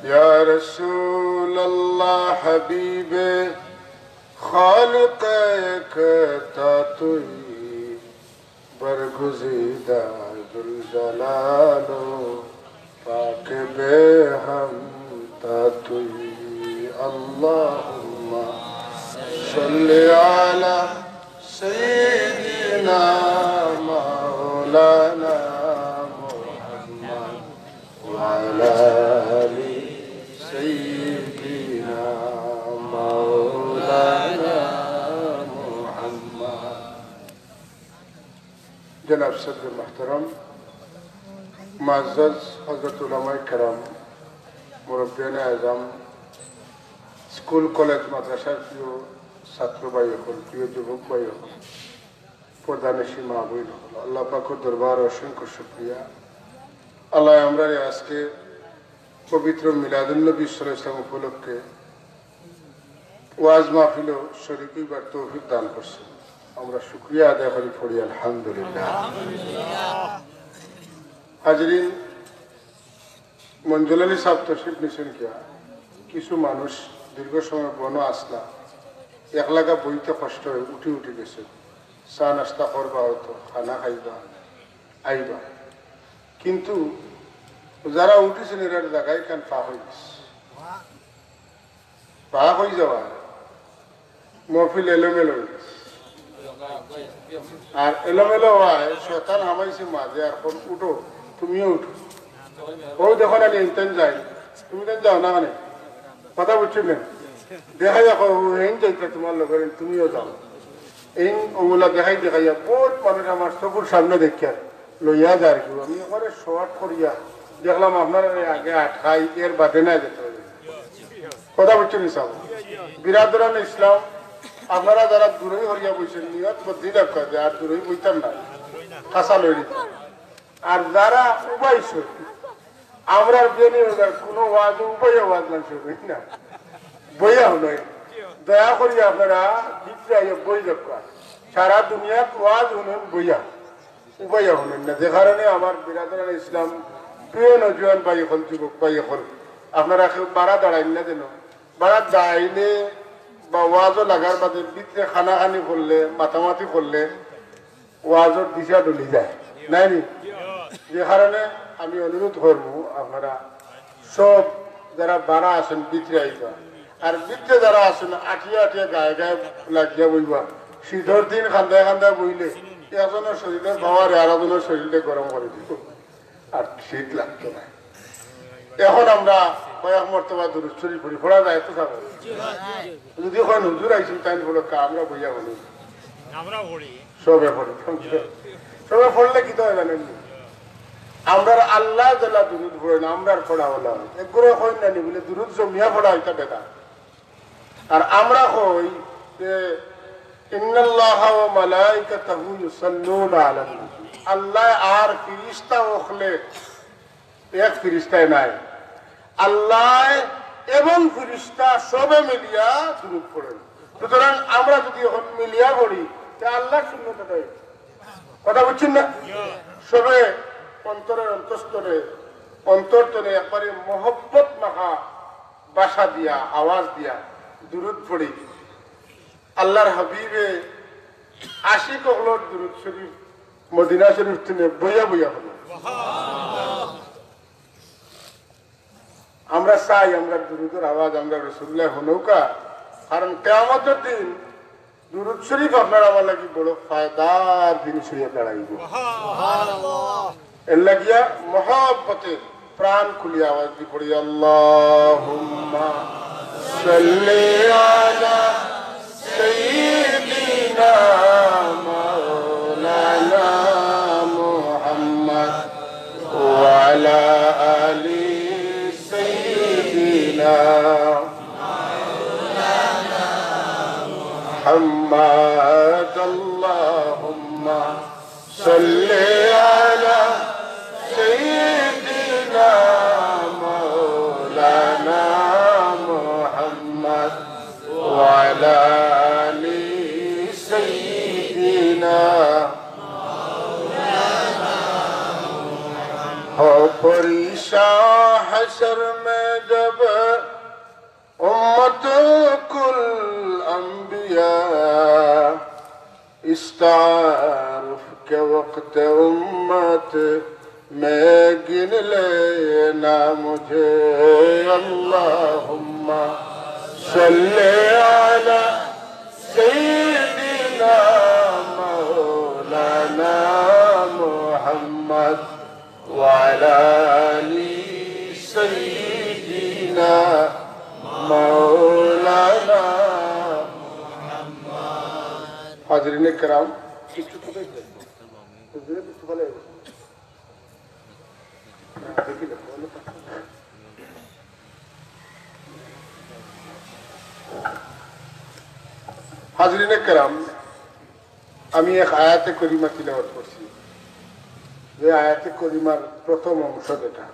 या रसूल अल्लाह हबीबे खालिक तातुई बरगुज़ीदा जुल जलालो पाक बेहम तातुई अल्लाहुम्मा सल्लि अला सय्यिदिना मौलाना मुहम्मद व अला आलि सय्यिदिना मौलाना मुहम्मद। जनाब सदर महतरम मुअज़्ज़ज़ हज़रत उलमाए किराम मुरब्बियाने आज़म स्कूल कलेज माद्रासार प्रिय ছাত্র ভাই হল, প্রিয় যুবক ভাই হল, প্রধানশী মা বোন হল, আল্লাহ পাকের দরবার অসংখ্য শুকরিয়া। আল্লাহ আমরা আজকে পবিত্র মিলাদুন্নবী সাল্লাল্লাহু আলাইহি ওয়াসাল্লাম উপলক্ষে ওয়াজ মাহফিল শরীক হইবার তৌফিক দান করছেন। আমরা শুকরিয়া আদায় করি পড়ি আলহামদুলিল্লাহ। হাজরিন, মঞ্জুল আলী সাহেব তশরিফ নিছেন কিয়া কিছু মানুষ দীর্ঘ সময় বন আসলা একলাগা বইতে কষ্ট হয়ে উঠি উঠি গেছে, চা নাস্তা করবা হয়তো, খানা খাইবা আইবা, কিন্তু যারা উঠেছেন এর জায়গায় কান পা হয়ে গেছে, পা হয়ে যাওয়া মহফিল এলোমেলো হয়ে গেছে। আর এলোমেলো হওয়ায় শয়তান হামাইছে মাঝে, আর উঠো তুমিও উঠো, ও দেখো না ইনতেন যাই, তুমি তো যাও না, মানে কথা বুঝছিলেন, দেখাই দেখো এই যাইতে তোমার লোকের তুমিও যাও, এই ওগুলা দেখাই দেখাইয়া বহুত মানুষ আমার চকুর সামনে দেখিয়া লইয়া যায়। কি আমি ওখানে শর্ট করিয়া দেখলাম আপনার আগে আটকাই, এর বাদে না যেতে হবে। কথা বুঝছেন সব বিরাদরান ইসলাম, আপনারা যারা দূরেই হরিয়া বইছেন নিয়ত বদ্ধি দেখা যায়, আর দূরেই বইতাম না, কাঁচা লই দিতাম। আর যারা উপাইছে আমরা বেনি কোনো ওয়াজ উপায় ওয়াজ মানুষ না বইয়া নয়, দয়া করি আপনারা বই দেখা, সারা দুনিয়াত ওয়াজ শুনেন বইয়া উপায় শুনেন না। যে কারণে আমার বিরাদরান ইসলাম প্রিয় নজওয়ান ভাই হল, যুবক ভাই হল, আপনারা কেউ বাড়া দাঁড়াইন না, যেন বাড়া দাঁড়াইলে বা ওয়াজও লাগার বাদে ভিতরে খানাখানি করলে মাতামাতি করলে ওয়াজের দিশা ডলি যায় নাই নি। যে কারণে আমি অনুরোধ করবো আপনারা সব যারা বাড়া আছেন ভিতরে আইবা, আর ভিতরে যারা আছেন আঠিয়া আঠিয়া গায়ে গায়ে লাগিয়া বইবা। শীতর দিন খান্দায় খান্দায় বইলে একজনের শরীরের পাওয়ার আর একজনের শরীরে গরম করে দিব, আর শীত লাগতো না। এখন আমরা কয়েক মর্তবা দুরূদ শরীফ পড়ি, পড়া যায় তো থাকো, যদি এখন হুজুর আইসি তাই বলো আমরা বইয়া বলি সবে পড়ি, সবে পড়লে কি তো জানেন আমরা আল্লাহ জেলা দুরুদ পড়ে না, আমরা পড়া হলো একগুলো কই না নি বলে দুরুদ জমিয়া পড়া এটা বেটা। আর আমরা কই যে ইন্নাল্লাহা ওয়া মালাইকাতাহু ইউসাল্লুনা আলান নবী, আল্লাহ আর ফেরেশতা ওখলে এক ফেরেশতাই নাই, আল্লাহ এবং ফেরেশতা সবে মিলিয়া দুরুদ পড়েন। সুতরাং আমরা যদি এখন মিলিয়া পড়ি তা আল্লাহ সুন্নতটাই, কথা বুঝছেন না? সবে অন্তরের অন্তঃস্থলে অন্তরতনে একবারে মহব্বত মাখা বাসা দিয়া আওয়াজ দিয়া দুরুদ পড়ি। আল্লাহর হাবিবে আশিক হলোর দুরুদ শরীফ মদিনা শরীফ থেকে বইয়া বইয়া হলো। আমরা চাই আমরা দুরুদের আওয়াজ আমরা রাসূলুল্লাহ হনৌকা, কারণ কিয়ামতের দিন দুরুদ শরীফ আপনার আমার লাগি বড় ফায়দার জিনিস হইয়া দাঁড়াইব। এর লাগিয়া মহব্বতে প্রাণ খুলিয়া আওয়াজ দি পড়ি আল্লাহুম্মা সাল্লি আলা সাইয়্যিদিনা মাওলানা মুহাম্মদ ওয়া আলা আলি সাইয়্যিদিনা মাওলানা মুহাম্মদ আল্লাহুম্মা সাল্লি আলা সাইয়্যিদিনা মাওলানা মুহাম্মদ ওয়া আলা আলি সাইয়্যিদিনা মাওলানা हो परेशान हशर में जब उम्मत कुल अंबिया इस तारुफ के वक्त उम्मत मैं गिन लेना मुझे अल्लाहुम्मा सल्ले अला सय्यिदिना मौलाना मुहम्मद व अला आलि सय्यिदिना मौलाना मुहम्मद। हाज़रीन किराम, হাজরিনে কেরাম, আমি এক আয়াতে করিমা তিলাওয়াত করছি। যে আয়াতে করিমার প্রথম অংশ যেটা,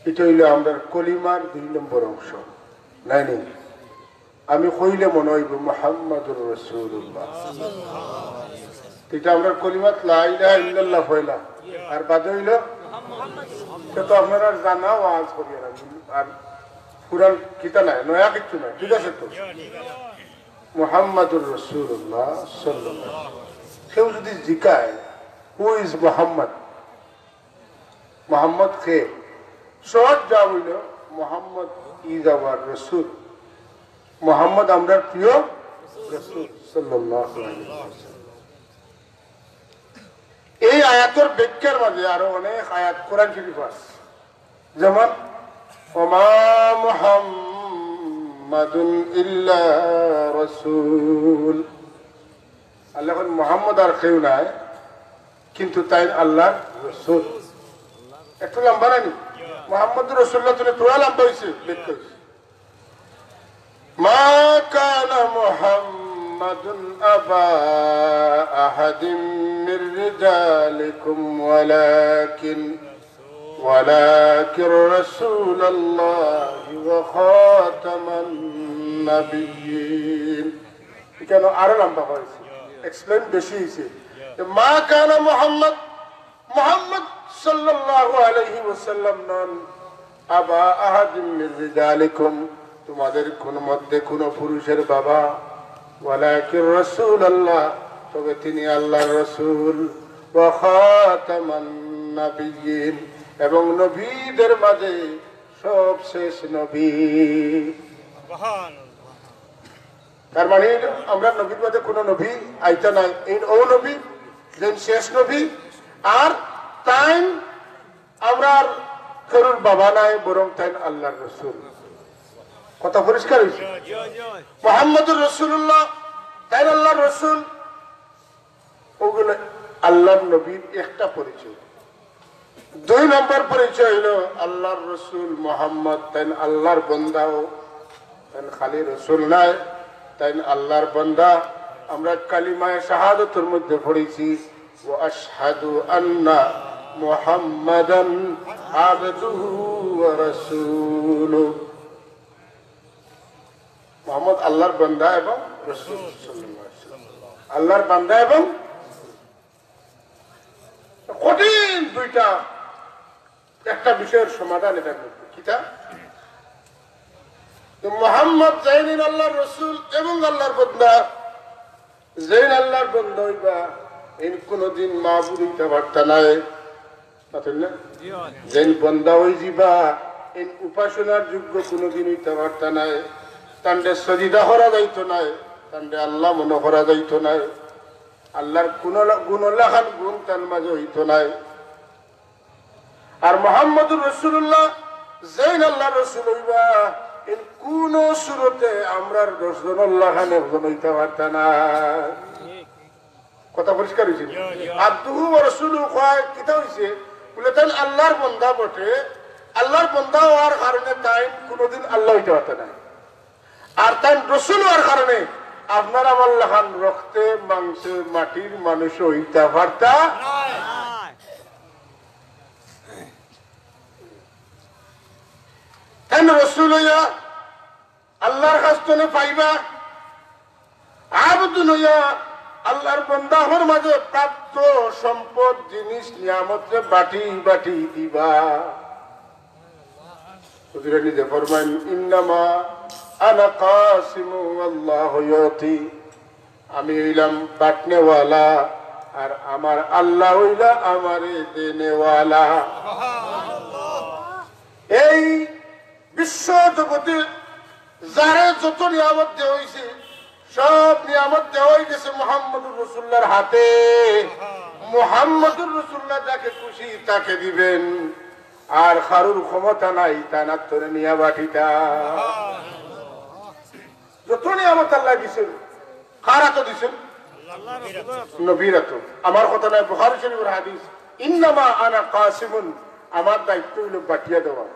এটা হইল আমরা কলিমার 2 নম্বর অংশ। নাই নেই, আমি কইলে মনে হইব মুহাম্মাদুর রাসূলুল্লাহ। এটা আমরা কলিমাত লা ইলাহা ইল্লাল্লাহ হইলা, আর বাদে হইল সে তো আপনারা জানা ওয়াজ করিয়া না, আর পুরান কিতা নাই, নয়া কিচ্ছু নাই, ঠিক আছে তো। মুহাম্মাদুর রাসূলুল্লাহ সাল্লাল্লাহু আলাইহি ওয়াসাল্লাম। কেউ যদি জিজ্ঞাসা হু ইজ মুহাম্মদ, মুহাম্মদ কে, সহজ জবাব হইল মুহাম্মদ ইজ আওয়ার রাসূল। মুহাম্মদ আমরা প্রিয় রাসূল সাল্লাল্লাহু আলাইহি ওয়াসাল্লাম। এই আয়াতের ব্যাখ্যার মাঝে আরো অনেক আয়াত কোরআন শরীফ আছে, যেমন ওমা মুহাম্মাদুন ইল্লা রাসূল। আল্লাহ মুহাম্মদ আর কেউ নাই, কিন্তু তাই আল্লাহর রাসূল। একটু লম্বা নানি মুহাম্মদুর রাসূলুল্লাহ তুমি তোরা লম্বা হয়েছে ব্যাখ্যা হয়েছে। মা কানা মুহাম্মাদুন আবা আহাদিন মির রিজালিকুম ওয়ালাকিন রাসূলুল্লাহি ওয়া খাতামান নাবিয়্যিন। কেন আরো লম্বা হয়েছে, এক্সপ্লেইন বেশি হয়েছে। মা কানা মুহাম্মদ, মুহাম্মদ সাল্লাল্লাহু আলাইহি ওয়াসাল্লাম নন আবা আহাদিন মির রিজালিকুম, তোমাদের কোন মধ্যে কোন পুরুষের বাবা, ওয়ালাকিন রাসূলুল্লাহ, তবে তিনি আল্লাহর রাসূল, ওয়া খাতামান নাবিয়্যিন, এবং নবীদের মাঝে সবশেষ নবী। তার মানে আমরা নবীর মাঝে কোন নবী আইতা নাই, এই ও নবী যেন শেষ নবী। আর তাই আমরা কারোর বাবা নাই, বরং তাই আল্লাহর রাসূল। কথা পরিষ্কার হয়েছে? মুহাম্মদুর রাসূলুল্লাহ তাই আল্লাহর রাসূল। ওগুলো আল্লাহর নবীর একটা পরিচয়। 2 নম্বর পরিচয় হলো আল্লাহর রাসূল মুহাম্মদ তাই আল্লাহর বান্দাও, তাই খালি রাসূল নাই, তাই আল্লাহর বান্দা। আমরা কালিমায়ে শাহাদাতের মধ্যে পড়েছি ওয়া আশহাদু আন্না মুহাম্মাদান আবদুহু ওয়া রাসূলুহু। মুহাম্মদ আল্লাহর বান্দা এবং রাসূল সাল্লাল্লাহু আলাইহি ওয়াসাল্লাম, আল্লাহর বান্দা এবং কঠিন দুইটা একটা বিষয়ের সমাধান। এটা কিতা মুহাম্মদ যাইন আল্লাহর রাসূল এবং আল্লাহর বান্দা। যাইন আল্লাহর বান্দা হইবা এই কোনদিন মাবুদ হইতে পারতা নাই, না? যাইন বান্দা হই যাবা এই উপাসনার যোগ্য কোনদিন হইতে পারতা নাই। তান্ডে সজিদা করা যাইতো নাই, তান্ডে আল্লাহ মনে করা যাইতো নাই, আল্লাহর গুণলাখান গুণ তার মাঝে হইতো নাই। আর মুহাম্মদুর রাসূলুল্লাহ যাইন আল্লাহর রাসূল হইবা এই কোন সুরতে আমরার 10 জন আল্লাহ খান একজন হইতে পারতা না। কথা পরিষ্কার হয়েছে? আব্দুহু ওয়া রাসূলুহু কয় কিতা হইছে বলে তাই আল্লাহর বান্দা বটে, আল্লাহর বান্দা হওয়ার কারণে তাই কোনদিন আল্লাহ হইতে পারতা না। আর তাই রাসূল হওয়ার কারণে আপনার আমার লাখান রক্তে মাংসে মাটির মানুষ হইতে পারতা কেন? রাসূল হইয়া আল্লাহর কাছ থেকে পাইবা, আবদুন হইয়া আল্লাহর বান্দা আমার মাঝে প্রাপ্ত সম্পদ জিনিস নিয়ামতে বাটি বাটি দিবা। হুজুরে নিজে ফরমান ইন্নামা আনা কাসিমু আল্লাহু ইউতি, আমি হইলাম বাটনেওয়ালা আর আমার আল্লাহ হইলা আমারে দেনেওয়ালা। এই বিশ্ব জগতে যারে যত নিয়ামত দেওয়া হয়েছে সব নিয়ামত দেওয়া হয়ে গেছে মুহাম্মদুর রাসূলুল্লাহর হাতে। মুহাম্মদুর রাসূলুল্লাহ যাকে খুশি তাকে দিবেন, আর কারুর ক্ষমতা নাই তা না তোরে নিয়া বাটিটা। যত নিয়ামত আল্লাহ দিছেন কার হাতে দিছেন? নবীর হাতে। আমার কথা নয়, বুখারী শরীফের হাদিস, ইন্নামা আনা কাসিমুন, আমার দায়িত্ব হইল বাটিয়া দেওয়া।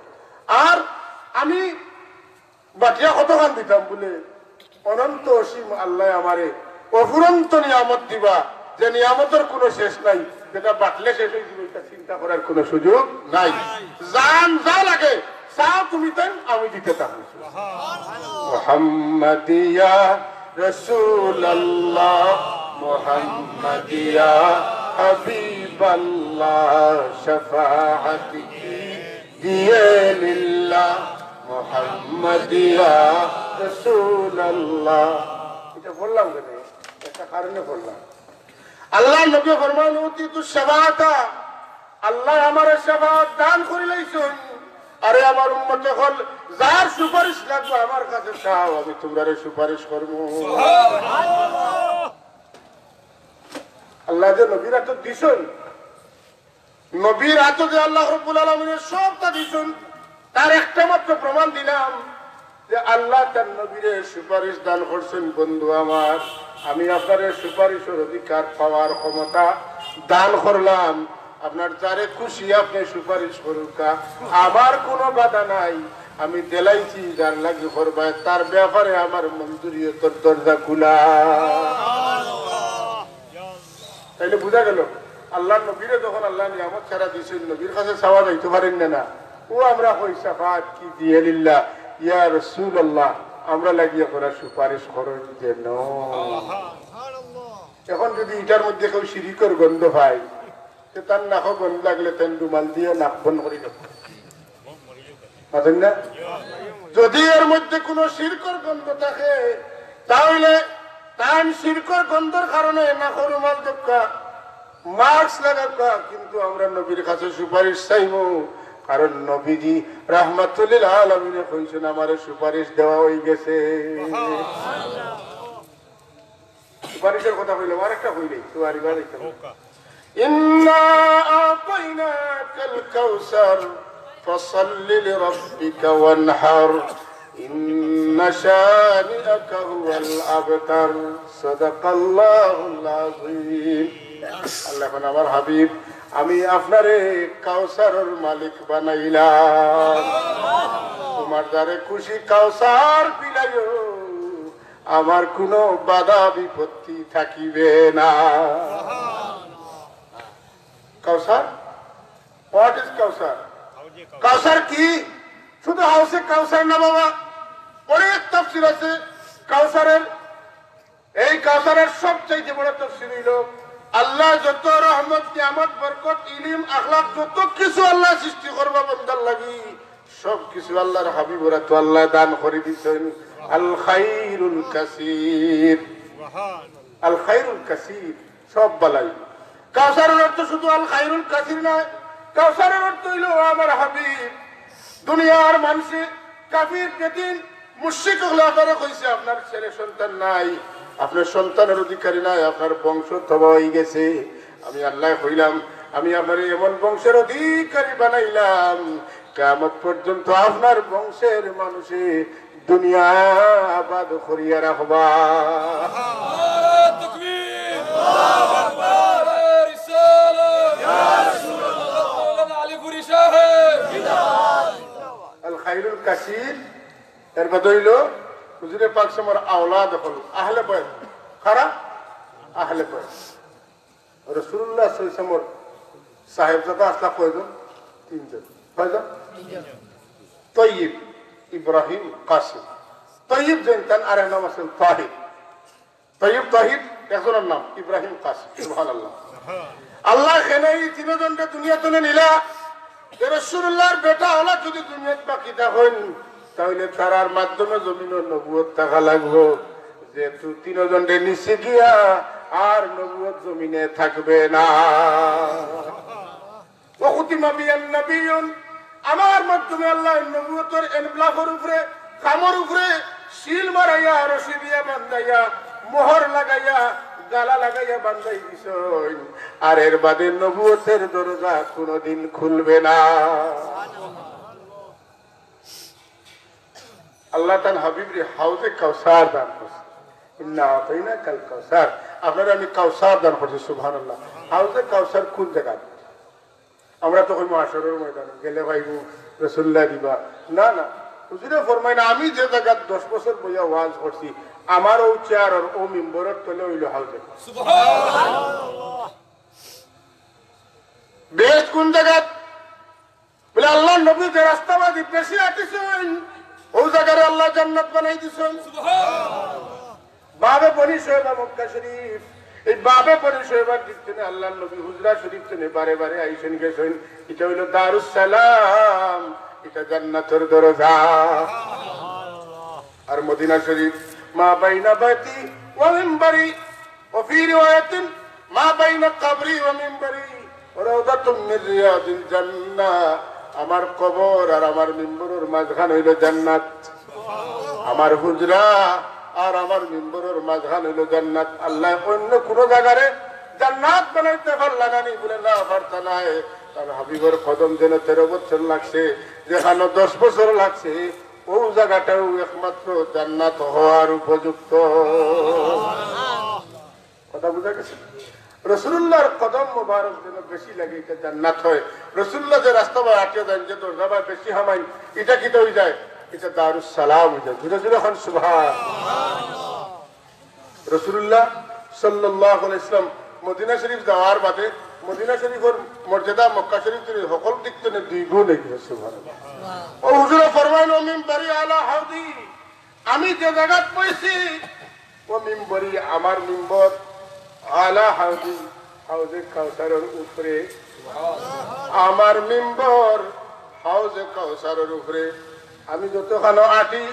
আর আমি বাটিয়া কতখান দিতাম বলে অনন্ত অসীম আল্লাহ আমারে অফুরন্ত নিয়ামত দিবা, যে নিয়ামতের কোনো শেষ নাই, যেটা বাটলে শেষ হয়ে যাবে এটা চিন্তা করার কোনো সুযোগ নাই। জান যা লাগে চাও তুমি দেন, আমি দিতে থাকি। মুহাম্মাদিয়া রাসূলুল্লাহ, মুহাম্মাদিয়া হাবিবাল্লাহ, শাফাআতি দিয়ে লিল্লাহ, মুহাম্মাদিয়া রাসূলুল্লাহ। এটা বললাম কেন? একটা কারণে বললাম। আল্লাহ নবী ফরমান উতিতু শাফাআতা, আল্লাহ আমার শাফাআত দান করিলাইছেন। আরে আমার উম্মতে হল যার সুপারিশ লাগবে আমার কাছে চাও, আমি তোমারে সুপারিশ করব। সুবহানাল্লাহ। আল্লাহ যে নবীর হাতে দিছেন, নবীর হাতে যে আল্লাহ রাব্বুল আলামিনের সবটা দিছেন, তার একটা মাত্র প্রমাণ দিলাম যে আল্লাহ তার নবীরে সুপারিশ দান করছেন। বন্ধু আমার, আমি আপনার সুপারিশের অধিকার পাওয়ার ক্ষমতা দান করলাম। আপনার যারে খুশি আপনি সুপারিশ করুকা, আমার কোনো বাধা নাই। আমি দেলাইছি যার লাগে করবা, তার ব্যাপারে আমার মঞ্জুরিয়তের দরজা খোলা। তাইলে বুঝা গেল আল্লাহ নবীরে যখন আল্লাহ নিয়ামত ছাড়া দিয়েছেন, নবীর কাছে চাওয়া যাইতে পারেন না। ও আমরা কই শাফাআত কি দিয়ে লিল্লাহ ইয়া রাসূলুল্লাহ, আমরা লাগিয়ে করা সুপারিশ করেন যেন। এখন যদি এটার মধ্যে কেউ শিরিকের গন্ধ পায়, তার নাক গন্ধ লাগলে তেন রুমাল দিয়ে নাক বন্ধ করে দেব না। যদি এর মধ্যে কোনো শিরকর গন্ধ থাকে তাহলে তার শিরকর গন্ধের কারণে নাক রুমাল দেখা মাস্ক লাগাকা, কিন্তু আমরা নবীর কাছে সুপারিশ চাইব। কারণ নবীজি রাহমাতুল লিল আলামিনে কইছেন আমারে সুপারিশ দেওয়া হয়ে গেছে। সুপারিশের কথা কইলাম, আরেকটা কইলেই সুপারি বাড়াইতে ইন্না আতাইনাকাল কাউসার ফাসাল্লি লিরাব্বিকা ওয়ানহার ইন্না শানিআকা হুয়াল আবতার সাদাকাল্লাহুল আযীম। আল্লাহ আমার হাবিব, আমি আপনারে কাউসারের মালিক বানাইলাম। তোমার দ্বারে খুশি কাউসার পিলাইও, আমার কোনো বাধা বিপত্তি থাকিবে না। কাউসার, হোয়াট ইজ কাউসার? কাউসার কি? শুধু হাউসে কাউসার না বাবা, অনেক তাফসীর আছে কাউসারের। এই কাউসারের সবচেয়ে বড় তাফসীর হইল আল্লাহ যত রহমত নিয়ামত বরকত ইলম আখলাক যত কিছু আল্লাহ সৃষ্টি করবা বান্দার লাগি, সব কিছু আল্লাহর হাবিবরা তো আল্লাহ দান করে দিয়েছেন। আল খায়রুল কাসীর, আল খায়রুল কাসীর, সব বালাই। কাউসারের অর্থ শুধু আল খায়রুল কাসীর নয়, কাউসারের অর্থ হইল আমার হাবিব। দুনিয়ার মানুষে কাফির বেদিন মুশরিক হলে আপনারা কইছে আপনার ছেলে সন্তান নাই, আপনার সন্তানের অধিকারী নাই, আপনার বংশ তবা হয়ে গেছে। আমি আল্লাহ কইলাম আমি আপনার এমন বংশের অধিকারী বানাইলাম, কিয়ামত পর্যন্ত আপনার বংশের মানুষে দুনিয়া আবাদ করিয়া রাখবা। আল খায়রুল কাসীর এর বদল হুজুরে পাক সমর আওলাদ হল আহলে বাইত। কারা? আহলে বাইত। রাসূলুল্লাহ সাল্লাল্লাহু আলাইহি ওয়াসাল্লাম সাহেবজাদা আসলা কয়জন? তিনজন। কয়জন? তয়্যিব, ইব্রাহিম, কাসিম। তয়্যিব জেনতান আর নাম আছে তাহির। তয়্যিব তাহির একজনের নাম ইব্রাহিম কাসিম সুবহানাল্লাহ আল্লাহ কেন এই তিনজনকে দুনিয়া তুলে নিলা রাসূলুল্লাহর বেটা হলা যদি দুনিয়াত বাকি থাকেন তাহলে তারার মাধ্যমে জমিনের নবুয়ত থাকা লাগবে যেহেতু তিনজনকে নিচে গিয়া আর নবুয়ত জমিনে থাকবে না ওয়াকুতিমা বিয়ান নবিয়ুন আমার মাধ্যমে আল্লাহ নবুয়তের ইনফলাফের উপরে কামর উপরে শিল মারাইয়া রশি দিয়া বান্ধাইয়া মোহর লাগাইয়া গালা লাগাইয়া বান্ধাই দিছেন আর এর বাদে নবুয়তের দরজা কোনোদিন খুলবে না আল্লাহ তাআলা হাবিবরে হাউজে কাউসার দান করছে ইন্না আতাইনা কাল কাউসার আপনারা আমি কাউসার দান করছি সুবহানাল্লাহ হাউজে কাউসার কোন জায়গা আমরা তো কই মাশারের ময়দানে গেলে ভাইবু রাসূলুল্লাহ দিবা না না হুজুরে ফরমায় না আমি যে জায়গা 10 বছর বইয়া ওয়াজ করছি আমার ও চেয়ার আর ও মিম্বরের তলে হইল হাউজে সুবহানাল্লাহ বেশ কোন জায়গা বলে আল্লাহ নবী যে রাস্তাবাদী বেশি আটিছেন ও জায়গায় আল্লাহ জান্নাত বানাই দিছেন সুবহানাল্লাহ বাবে বনি শোয়েবা মক্কা শরীফ এই বাবে বনি শোয়েবার দিকতে আল্লাহ নবী হুজরা শরীফ থেকে বারে বারে আইছেন গেছেন এটা হইল দারুস সালাম এটা জান্নাতের দরজা আর মদিনা শরীফ মা বাইনা বাইতি ওয়া মিম্বরি ওয়া ফি রিওয়ায়াতিন মা বাইনা কবরি ওয়া মিম্বরি রাউদাতুম মিন রিয়াদিল জান্নাহ আমার কবর আর আমার মিম্বরের মাঝখান হইল জান্নাত আমার হুজরা আর আমার মিম্বরের মাঝখান হইল জান্নাত আল্লাহ অন্য কোন জায়গায় জান্নাত বানাইতে পারলানি বলে না পারতা নাই তার হাবিবের কদম যেন 13 বছর লাগছে যেখানে 10 বছর লাগছে ও জায়গাটাও একমাত্র জান্নাত হওয়ার উপযুক্ত কথা বুঝা গেছে রাসূলুল্লাহর কদম মোবারক যেন বেশি লাগে এটা জান্নাত হয় রাসূলুল্লাহ যে রাস্তা বা আটিয়ে দেন যে দরজা বেশি হামাই এটা কি হয়ে যায় এটা দারুস সালাম হয়ে যায় বুঝা জুড়ে খান সুবহানাল্লাহ রাসূলুল্লাহ সাল্লাল্লাহু আলাইহি ওয়াসাল্লাম মদিনা শরীফ যাওয়ার বাদে মদিনা শরীফের মর্যাদা মক্কা শরীফ থেকে সকল দিক থেকে 2 গুণ হয়ে সুবহানাল্লাহ ও হুজুর ফরমাইলো মিম্বরি আলা হাউদি আমি যে জায়গায় পৌঁছি ও মিম্বরি আমার মিম্বর আলা হাউদি হাউজে কাউসারের উপরে আমার মিম্বর হাউজে কাউসারের উপরে আমি যতখানো আটি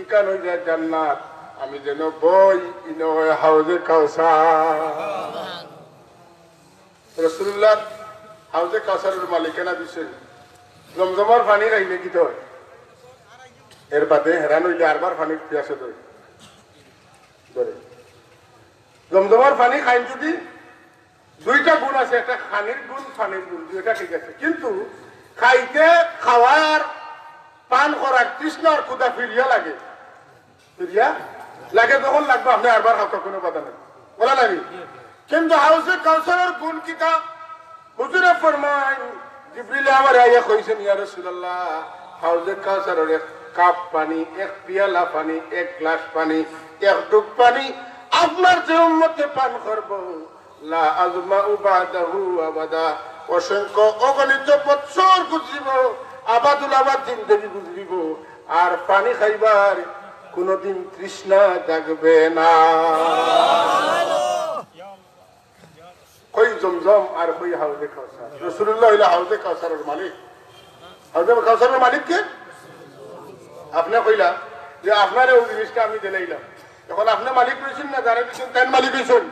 ইকান হয়ে যায় জান্নাত আমি যেন বই ইনো হাউজে কাউসার রাসূলুল্লাহ হাউজে কাউসারের মালিকানা দিছেন জমজমার পানি রাইলে কি হয় এর বাদে হেরান হইলে আরবার পানির পিয়াসে ধরে জমজমার পানি খাই যদি 2টা গুণ আছে একটা খানির গুণ পানির গুণ 2টা ঠিক আছে কিন্তু খাইতে খাওয়ার পান করার তৃষ্ণার ক্ষুধা ফিরিয়া লাগে তখন লাগবে আপনি আরবার হাতে কোনো কথা নেই বলা লাগে কিন্তু হাউসে কাউসারের গুণ কিতা হুজুরে ফরমান জিবরিল আমার আয়া কইছেন ইয়া রাসূলুল্লাহ হাউসে কাউসারের এক কাপ পানি এক পিয়ালা পানি এক গ্লাস পানি এক ডুব পানি আপনার যে উম্মতে পান করব লা আজমাউ বাদাহু আবাদা অসংখ্য অগণিত বছর গুজরিব আবাদুল আবাদ জিন্দেগি গুজরিব আর পানি খাইবার কোনদিন তৃষ্ণা জাগবে না কই জমজম আর কই হাউজে কাউসার রাসূলুল্লাহ হইল হাউজে কাউসারের মালিক হাউজে কাউসারের মালিক কে আপনি কইলা যে আপনার ওই জিনিসটা আমি দিলাইলাম এখন আপনি মালিক হইছেন না যারা দিছেন তাই মালিক হইছেন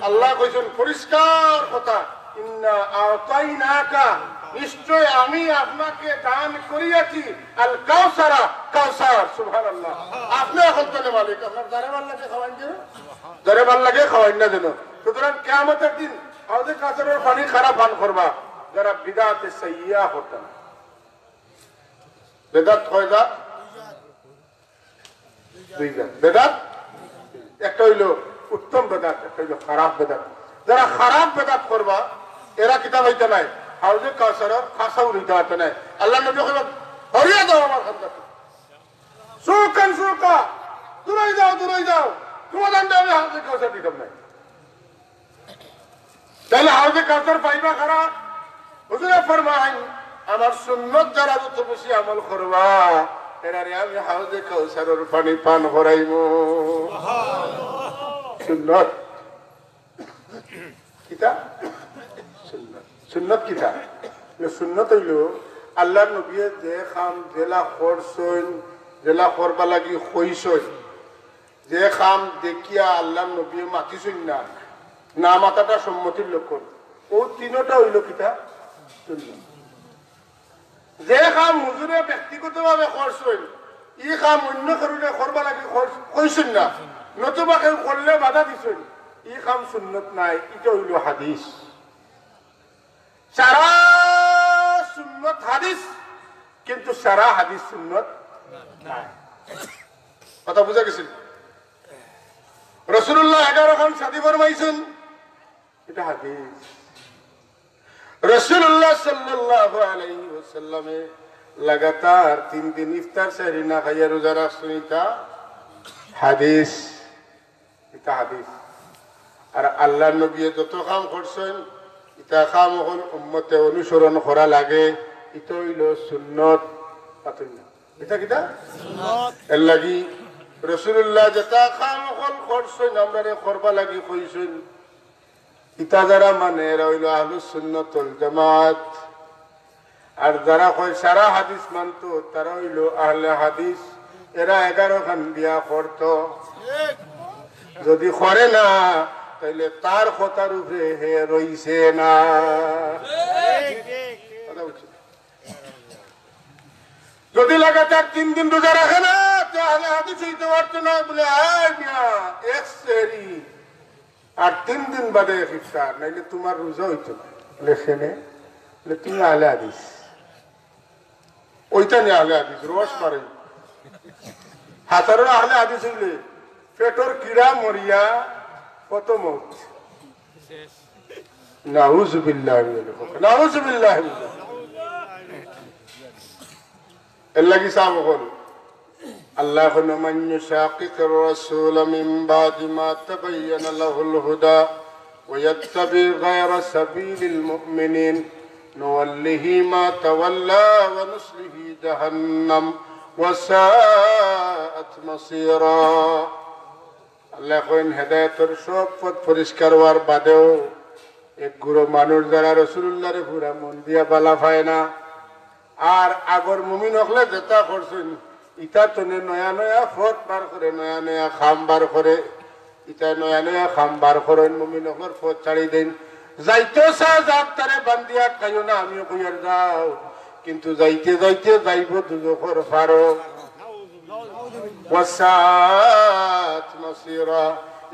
আল্লাহ কইছেন পরিষ্কার কথা ইন্না আতাইনাকা নিশ্চয় আমি আপনাকে দান করিয়াছি আল কাউসারা কাউসার সুবহানাল্লাহ আপনি এখন তাহলে মালিক আপনার যারা ভাল লাগে খাওয়ান দিন যারা ভাল লাগে খাওয়ান না যেন সুতরাং কিয়ামতের দিন হাউজে কাউসারের পানি খারাপ পান করবা যারা বিদআতে সাইয়্যা হতেন বেদাত কয়টা দুইটা বেদাত একটা হইল উত্তম বেদাত একটা হইল খারাপ বেদাত যারা খারাপ বেদাত করবা এরা কিতাব হইতে নাই হাউজে কাউসারের খাসাও হইতে হতে নাই আল্লাহ নবী কইলেন হরিয়া দাও আমার খানদাকে সুকান সুকা দূরে যাও তোমার দান্ডে আমি হাউজে কাউসার দিতাম নাই তাহলে হাউজে কাউসার পাইবা খারাপ হুজুরে ফরমান আমার সুন্নত যারা যত বেশি আমল করবা এরারে আমি হাউজে কাউসারের পানি পান করাইমু সুন্নত কিতা সুন্নত সুন্নত কিতা সুন্নত হইল আল্লাহ নবীয়ে যে খাম জেলা করছইন জেলা করবা লাগি কইছইন যে খাম দেখিয়া আল্লাহ নবীয়ে মাতিছইন না না মাতাটা সম্মতির লক্ষণ ও তিনটা হইল কিতা সুন্নত যে খাম হুজুরে ব্যক্তিগতভাবে করছইন ই খাম অন্য কারণে করবা লাগি কইছইন না নতুবা কেউ করলে বাধা দিছইন ই খাম সুন্নত নাই এটা হইল হাদিস সারা সুন্নত হাদিস কিন্তু সারা হাদিস সুন্নত নাই কথা বুঝা গেছিল রাসূলুল্লাহ 11 খান শাদী ফরমাইছেন এটা হাদিস রাসূলুল্লাহ সাল্লাল্লাহু আলাইহি ওয়াসাল্লামে লাগাতার 3 দিন ইফতার সেহরি না খাইয়া রোজা রাখছেন এটা হাদিস এটা হাদিস আর আল্লাহর নবী যত কাম করছেন এটা কাম হল উম্মতে অনুসরণ করা লাগে এটা হইল সুন্নত পাতুন এটা কিটা সুন্নত এর লাগি রাসূলুল্লাহ যেটা কাম হল করছেন আমরারে করবা লাগি কইছেন এটা যারা মানে এরা হইল আহলুস সুন্নাত ওয়াল জামাত আর যারা কয় সারা হাদিস মানতো তারা হইল আহলে হাদিস এরা 11 খান বিয়া করতো যদি করে না তাইলে তার কথার উপরে হে রইছে না যদি লাগাতার 3 দিন রোজা রাখে না তাহলে হাদিস হইতে পারতো না বলে এক সেহরি আর 3 দিন বাদে ইফতার নাইলে তোমার রোজা হইতো না লেখেনে তুমি আহলে হাদিস ওইটা নিয়ে আহলে হাদিস রস মারে হাতারও আহলে হাদিস হইলে পেটর কিড়া মরিয়া কত মত নাউযুবিল্লাহি নাউযুবিল্লাহি আল্লাহি সাবহান আল্লাহ মান ইউশাকির রাসূল মিন বাদি মা তাবাyyana লাহুল হুদা ওয়া ইয়াত্তাবি গায়রা সাবিলিল মুমিনিন নুওয়াল্লিহি মা তাওয়াল্লা ওয়া নুসলিহি জাহান্নাম ওয়া সাআত মাসীরা আল্লাহ কইন হেদায়েতের সব পথ পরিষ্কার হওয়ার বাদেও এক গুরু মানুষ যারা রাসূলুল্লাহর পুরা মন দিয়া বালা পায় না আর আগর মুমিন হলে যেটা করছেন ইটা তো নয়া নয়া পথ বার করে নয়া নয়া খাম বার করে ইটা নয়া নয়া খাম বার করেন মুমিন হলের পথ ছাড়ি দেন যাইতে চা যাক তারে বান্দিয়া খাইও না আমিও কইয়ার যাও কিন্তু যাইতে যাইতে যাইব দুজখর পারো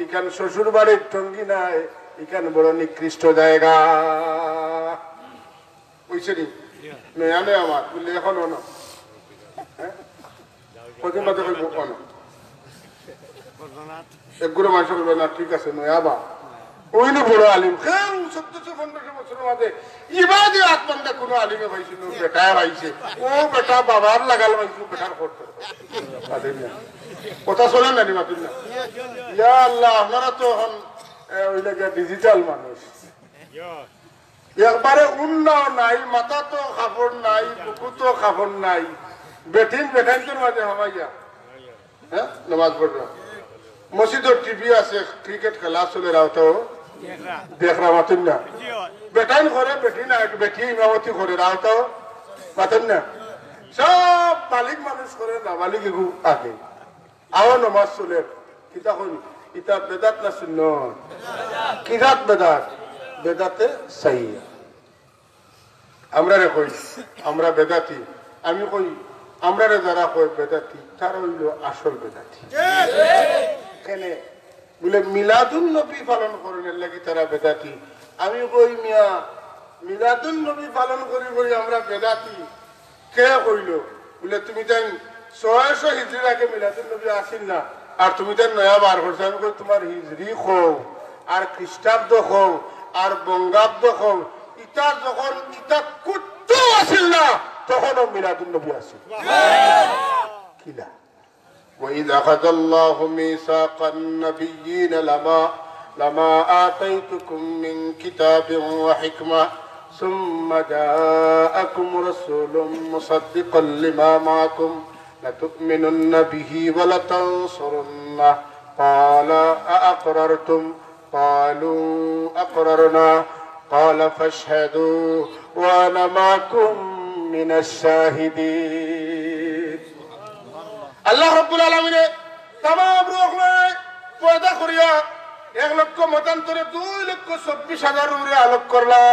ইখান শ্বশুর বাড়ির টঙ্গি নাই ইখান বড় নিকৃষ্ট জায়গা বুঝছি নয়ানে আমার বললে এখন অন কদিন বাদে কইব অন একগুলো মানুষ বলবে না ঠিক আছে নয়াবা ওইনি বড় আলিম কেউ 1400-1500 বছরের মাঝে ইবাদে আত্মন্দা কোনো আলিমে পাইছিল বেটা পাইছে ও বেটা বাবার লাগাল পাইছিল বেটার করতে কথা শোনেন না মাতুন না ইয়া আল্লাহ আপনারা তো এখন ওই লাগে ডিজিটাল মানুষ একবারে উন্নয়ন নাই মাথা তো কাপড় নাই বুকু তো কাপড় নাই বেঠাইন মাঝে হামাইয়া হ্যাঁ নামাজ পড়লাম মসজিদের টিভি আছে ক্রিকেট খেলা চলে রাওতাও দেখরা মাতুন না বেটাইন করে বেটি না বেটি ইমামতি করে রাওতাও মাতুন না সব মালিক মানুষ করে না মালিক এগু আগে আও নামাজ চলে কিতা কই ইতা বেদাত না সুন্নত কিরাত বেদাত বেদাতে সাইয়া আমরা রে কই আমরা বেদাতি আমি কই আমরা রে যারা কই বেদাতি তারা হইল আসল বেদাতি কেনে বলে মিলাদুন নবী পালন করেন লাগি তারা বেদাতি আমি কই মিয়া মিলাদুন নবী পালন করি করি আমরা বেদাতি কে কইল বলে তুমি তাই 600 হিজরির আগে মিলাদুন নবী আসিল না আর তুমি তাই নয়া বার করছো আমি কই তোমার হিজরি খো আর খ্রিস্টাব্দ খো আর বঙ্গাব্দ খো ইটা যখন ইটা কুত্তু আসিল না তখনও মিলাদুন নবী আসিল কিলা وإذ أخذ الله ميثاق النبيين لما آتيتكم من كتاب وحكمة ثم جاءكم رسول مصدقا لما معكم لتؤمنن به ولتنصرنه قال أأقررتم قالوا أقررنا قال فاشهدوا وأنا معكم من الشاهدين আল্লাহ রাব্বুল আলামিন तमाम রুহগুলো পয়দা করিয়া 1 লক্ষ মতান্তরে 2,24,000 রূহে আলোক করলা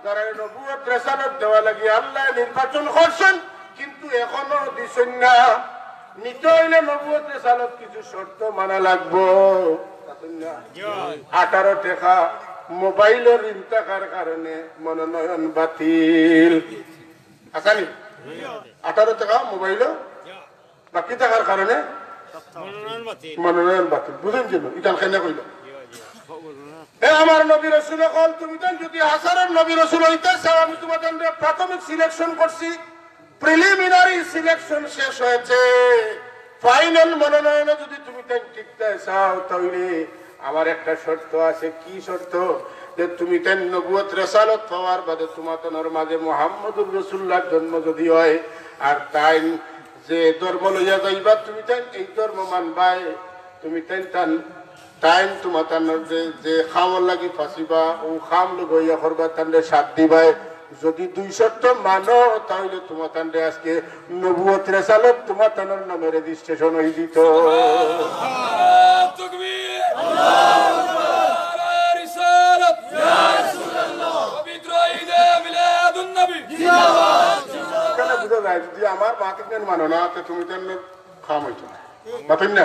যারা নবুয়ত রিসালাত দেওয়া লাগি আল্লাহ নির্বাচন করছেন কিন্তু এখনো দিছেন না নিতে হইলে নবুয়ত রিসালাত কিছু শর্ত মানা লাগবো 18 টাকা মোবাইলের ঋণ থাকার কারণে মনোনয়ন বাতিল আসানি 18 টাকা মোবাইল বাকি থাকার কারণে মনোনয়ন বাতিল বুঝেন কেন এটা কেন কইল আমার নবী রাসূল কল তুমি তো যদি হাজারের নবী রাসূল হইতে চাও আমি তোমাদের প্রাথমিক সিলেকশন করছি প্রিলিমিনারি সিলেকশন শেষ হয়েছে ফাইনাল মনোনয়নে যদি তুমি টিকতে চাও তাহলে আমার একটা শর্ত আছে কি শর্ত যে তুমি তেন নবুয়ত রিসালাত পাওয়ার বাদে তোমাদের মাঝে মুহাম্মদুর রাসূলুল্লাহর জন্ম যদি হয় আর তাই যে ধর্ম লইয়া যাইবা তুমি তেন এই ধর্ম মানবাই তুমি তেন টাইম তোমার যে খামর লাগি ফাঁসিবা ও খাম লইয়া করবা তান্ডে সাথ দিবাই যদি 2 শর্ত মানো তাহলে তোমার তান্ডে আজকে নবুয়ত রিসালাত তোমার তানোর নামে রেজিস্ট্রেশন হয়ে দিত যদি আমার মাকে মানো না তুমি তেন খাম হইতো না মাতেন না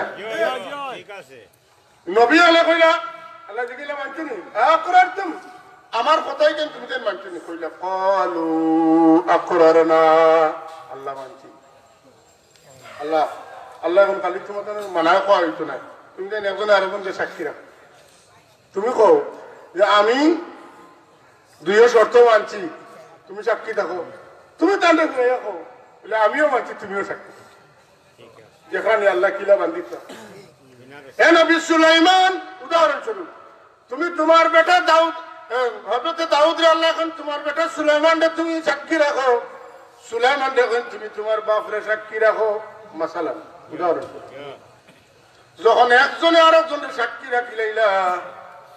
নবী আল্লাহ কইলা আল্লাহ জিগিলা মানছুনি আকরারতুম আমার কথাই কেন তুমি তেন মানছুনি কইলা ক্বালু আকরারনা আল্লাহ মানছি আল্লাহ আল্লাহ কোন খালি তোমাদের মানা কওয়া হইতো না তুমি তেন একজন আরেকজনকে সাক্ষী রাখো তুমি কও যে আমি 2 শর্ত মানছি তুমি সাক্ষী থাকো তুমি তান্ডে কইয়া কও বলে আমিও মানছি তুমিও সাক্ষী যেখানে আল্লাহ কিলা বান্দিত হে নবী সুলাইমান উদাহরণস্বরূপ তুমি তোমার বেটা দাউদ হযরত দাউদ রে আল্লাহ কোন তোমার বেটা সুলাইমান রে তুমি সাক্ষী রাখো সুলাইমান রে কোন তুমি তোমার বাপ রে সাক্ষী রাখো মাসালান উদাহরণস্বরূপ যখন একজনে আরেকজনের সাক্ষী রাখিলাইলা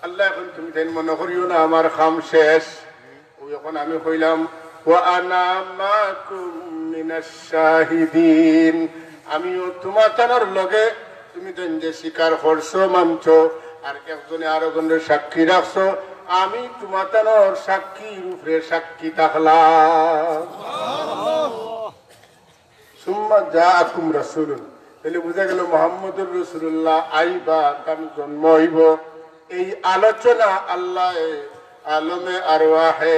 আল্লাহ কোন তুমি তাই মনে করিও না আমার কাম শেষ ওই এখন আমি কইলাম ওয়া আনা মাকুম মিনাশ শাহিদিন আমিও তোমার তানোর লগে তুমি যে স্বীকার করছো মানছো আর একজনে আরেকজনের সাক্ষী রাখছো আমি তোমার তানোর সাক্ষীর উপরে সাক্ষী থাকলাম সুম্মা জাআকুম রাসূলুন তাহলে বুঝা গেল মুহাম্মদুর রাসূলুল্লাহ আইবা কাম জন্ম হইব এই আলোচনা আল্লাহ আলমে আরওয়াহে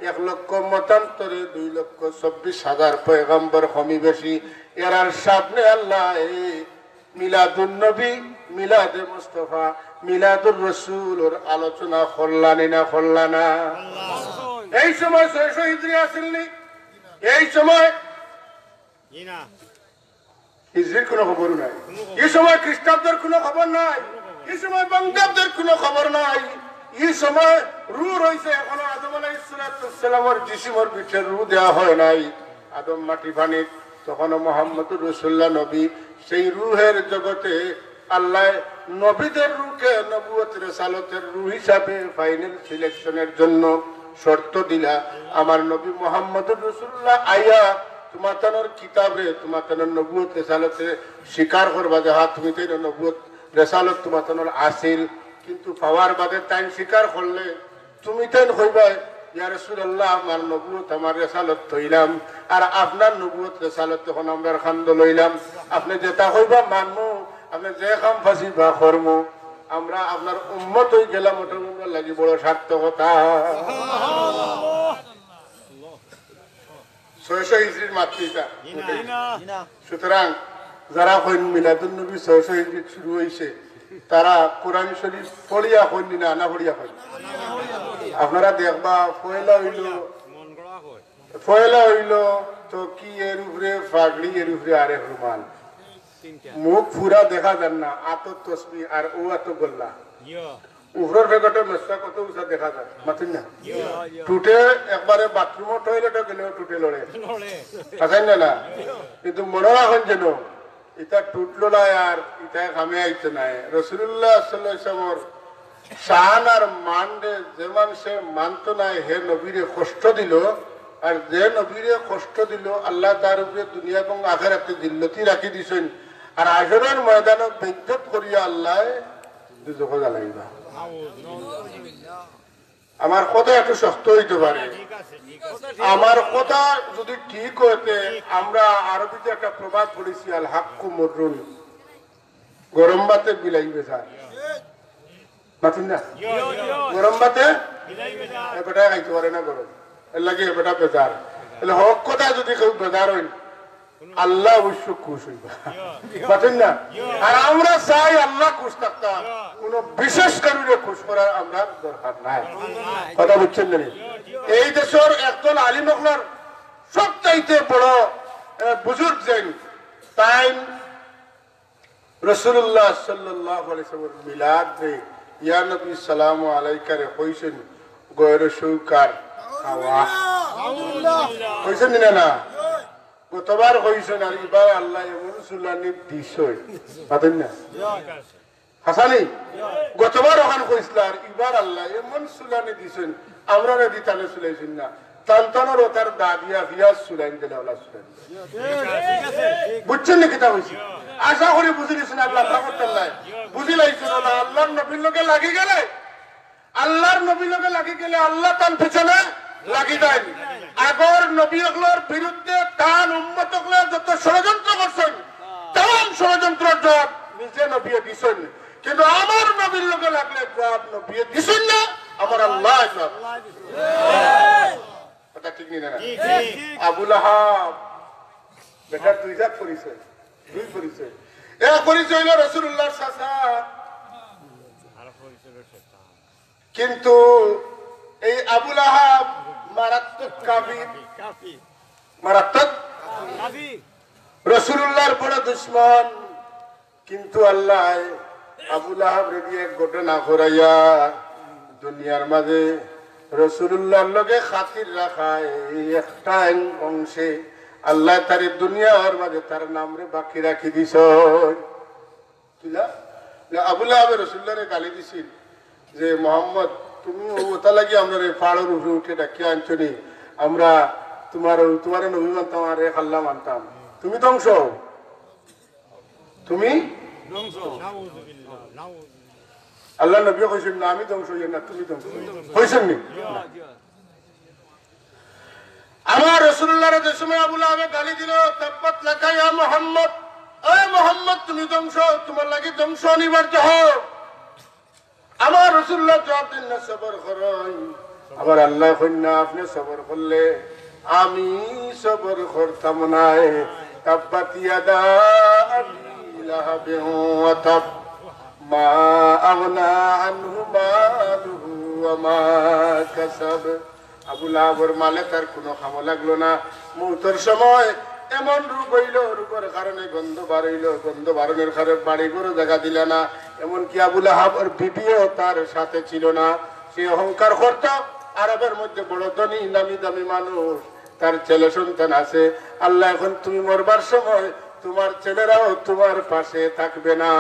1 লক্ষ মতান্তরে 2,24,000 পয়গম্বর কমিবেশি এরার সামনে আল্লাহ মিলাদুন নবী মিলাদে মুস্তাফা মিলাদুর রাসূলের আলোচনা করলানি না করলানা এই সময় 600 হিজরি আসেননি এই সময় হিজরির কোনো খবর নাই এই সময় খ্রিস্টাব্দের কোনো খবর নাই এই সময় বঙ্গাব্দের কোনো খবর নাই এই সময় রু রইছে এখনো আদম আলাইহিস সালামের জিসিমের পিঠে রু দেওয়া হয় নাই আদম মাটি পানি তখনও মুহাম্মদুর রাসূলুল্লাহ নবী সেই রুহের জগতে আল্লাহ নবীদের রুকে নবুয়ত রিসালাতের রু হিসাবে ফাইনাল সিলেকশনের জন্য শর্ত দিলা আমার নবী মুহাম্মদুর রাসূলুল্লাহ আয়া তোমার তানোর কিতাবে তোমার তানোর নবুয়ত রিসালাতে স্বীকার করবা যে হ্যাঁ তুমি তাই নবুয়ত রিসালাত তোমার তানোর আসিল কিন্তু পাওয়ার বাদে তাই স্বীকার করলে তুমি তাই হইবা ইয়া রাসূলুল্লাহ আমার নবুয়ত আমার রিসালাত হইলাম আর আপনার নবুয়ত রিসালাত তখন আমরা খান্দ লইলাম আপনি যেটা হইবা মানমু আপনি যে কাম ফাঁসি বা করমু আমরা আপনার উম্মত হয়ে গেলাম ওটার মধ্যে লাগি বড় সার্থকতা 600 হিজরির মাতৃকা সুতরাং যারা হইন মিলাদুন নবী 600 হিজরি শুরু হয়েছে তারা কোরআন শরীফ পড়িয়া হইন না না পড়িয়া হইন আপনারা দেখবা ফয়লা হইল তো কি এর উপরে পাগড়ি এর উপরে আরেক রুমাল মুখ পুরা দেখা যান না আত তসবি আর ও এত গোল্লা উপরের বেগটে মেসা কত উঁচা দেখা যায় মাতিন না টুটে একবারে বাথরুমও টয়লেটও গেলেও টুটে লড়ে আছেন না কিন্তু মনে রাখেন যেন এটা টুটলো না আর এটা কামে আইতে নাই রাসূলুল্লাহ সাল্লাল্লাহু আলাইহি ওয়াসাল্লাম শান আর মানরে যে মানুষে মানত না হে নবীরে কষ্ট দিল, আর যে নবীরে কষ্ট দিল আল্লাহ তার উপরে দুনিয়া এবং আখিরাতে জিল্লতি রাখি দিছেন, আর আসরের ময়দানে বেজ্জত করিয়া আল্লাহ দুজকে জ্বালাইবা। আমার কথা একটু শক্ত হইতে পারে, আমার কথা যদি ঠিক হইতে, আমরা আরবিতে একটা প্রবাদ পড়েছি, আল হাক্কু মুররুন, গরম ভাতে বিলাইবে স্যার, মাতিন না গরম ভাতে বেটা খাইতে পারে না গরম, এর লাগে বেটা বেজার। তাহলে হক কথা যদি কেউ বেজার হইন আল্লাহ অবশ্য খুশ হইবা, পাঠেন না? আর আমরা চাই আল্লাহ খুশ থাকতাম, কোন বিশেষ কারণে খুশ করার আমরা দরকার নাই। কথা বুঝছেন না? এই দেশের একদল আলিম হকলার সবচাইতে বড় বুজুর্গ যেন তাই রাসূলুল্লাহ সাল্লাল্লাহু আলাইহি ওয়াসাল্লাম মিলাদ রে ইয়া নবী সালামু আলাইকা রে কইছেন গয়র সৌকার খাওয়া কইছেন না? গতবার কইছেন আর এবার আল্লাহ এমন সুলানি দিছই, পাতেন না হাসানি? গতবার ওখান কইছিল আর এবার আল্লাহ এমন সুলানি দিছেন, আমরা না দিতালে সুলাইছেন না, তান্তানোর তার দাদিয়া ভিয়াজ সুলাইন দিলে ওলা সুলাইন। বুঝছেন না কিতা হয়েছে? আশা করি বুঝে দিচ্ছেন আল্লাহ তাল্লাহ বুঝি লাইছেন। ওলা আল্লাহর নবীর লোকে লাগি গেলে, আল্লাহর নবীর লোকে লাগি গেলে আল্লাহ তার পিছনে লাগি দেন। আগর নবীগুলোর বিরুদ্ধে তান উম্মতগুলো যত ষড়যন্ত্র করছেন তাম ষড়যন্ত্রের জবাব নিজে নবী দিছেন, কিন্তু আমার নবীর লোকে লাগলে জবাব নবী দিছেন না, আমার আল্লাহ জবাব। কথা ঠিক নি না? আবু লাহাব বেটার দুই জাত পরিচয়, দুই পরিচয়। এক পরিচয় হইল রাসূলুল্লাহর চাচা, কিন্তু এই আবু লাহাব মারাত্মক কাফির, মারাত্মক রাসূলুল্লাহর বড় দুশমন। কিন্তু আল্লাহ আবু লাহাব রে দিয়ে ঘটনা করাইয়া দুনিয়ার মাঝে রাসূলুল্লাহর লগে খাতির রাখায় একটা অংশে আল্লাহ তার দুনিয়ার মাঝে তার নাম রে বাকি রাখি দিছ। আবু লাহাব রাসূলুল্লাহরে গালি দিছিল যে মোহাম্মদ তুমি ওটা লাগি আমরা পাহাড়ের উপরে উঠে ডাকিয়ে আনছনি, আমরা তোমার নবী মানতাম আর আল্লাহ মানতাম, তুমি ধ্বংস, তুমি আল্লাহ নবী কইছেন না আমি ধ্বংস হইয়া না তুমি ধ্বংস হইছেন নি? আমার রাসূলুল্লাহর যে সময় আবু লাহাব গালি দিল তাব্বাত লাকা ইয়া মুহাম্মদ, এ মুহাম্মদ তুমি ধ্বংস, তোমার লাগি ধ্বংস অনিবার্য হোক। আমার রাসূলুল্লাহ জবাব দিন না সবর করুন। আবার আল্লাহ কইনা আপনি সবর করলে আমি সবর করতাম না। তাব্বাত ইয়াদা আবি লাহাবিন ওয়া তাব মা আগনা আনহু মালুহু ওয়া মা কাসাব। আবু লাহাবের মালে তার কোনো খামো লাগলো না। মৌতের সময় এমন রূপ হইল, রূপের কারণে গন্ধ বাড়ইল, গন্ধ বাড়নের কারণে বাড়ি গরু জায়গা দিল না। এমনকি আবু লাহাবের বিবিও তার সাথে ছিল না। সে অহংকার করত, আরবের মধ্যে বড় ধনী নামি দামি মানুষ, তার ছেলে সন্তান আছে। আল্লাহ এখন তুমি মরবার সময় তোমার ছেলেরাও তোমার পাশে থাকবে না।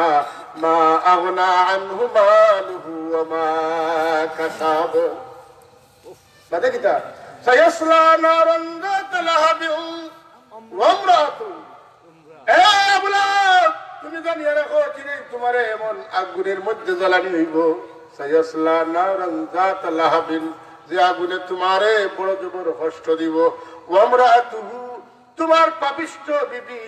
মা আগনা আনহু মালুহু ওয়া মা কাসাব। বাদে কিতা সায়াসলা নারান যাত লাহাবিন ওয়া ইমরাতু। এ আবু লাহাব তুমি জানিয়ে রাখো চিনি তোমারে এমন আগুনের মধ্যে জ্বালানি হইব। সায়াসলা নারান যাত লাহাবিন, যে আগুনে তোমারে বড় জবর কষ্ট দিব। ওয়া ইমরাতুহু তোমার পাপিষ্ঠ বিবি,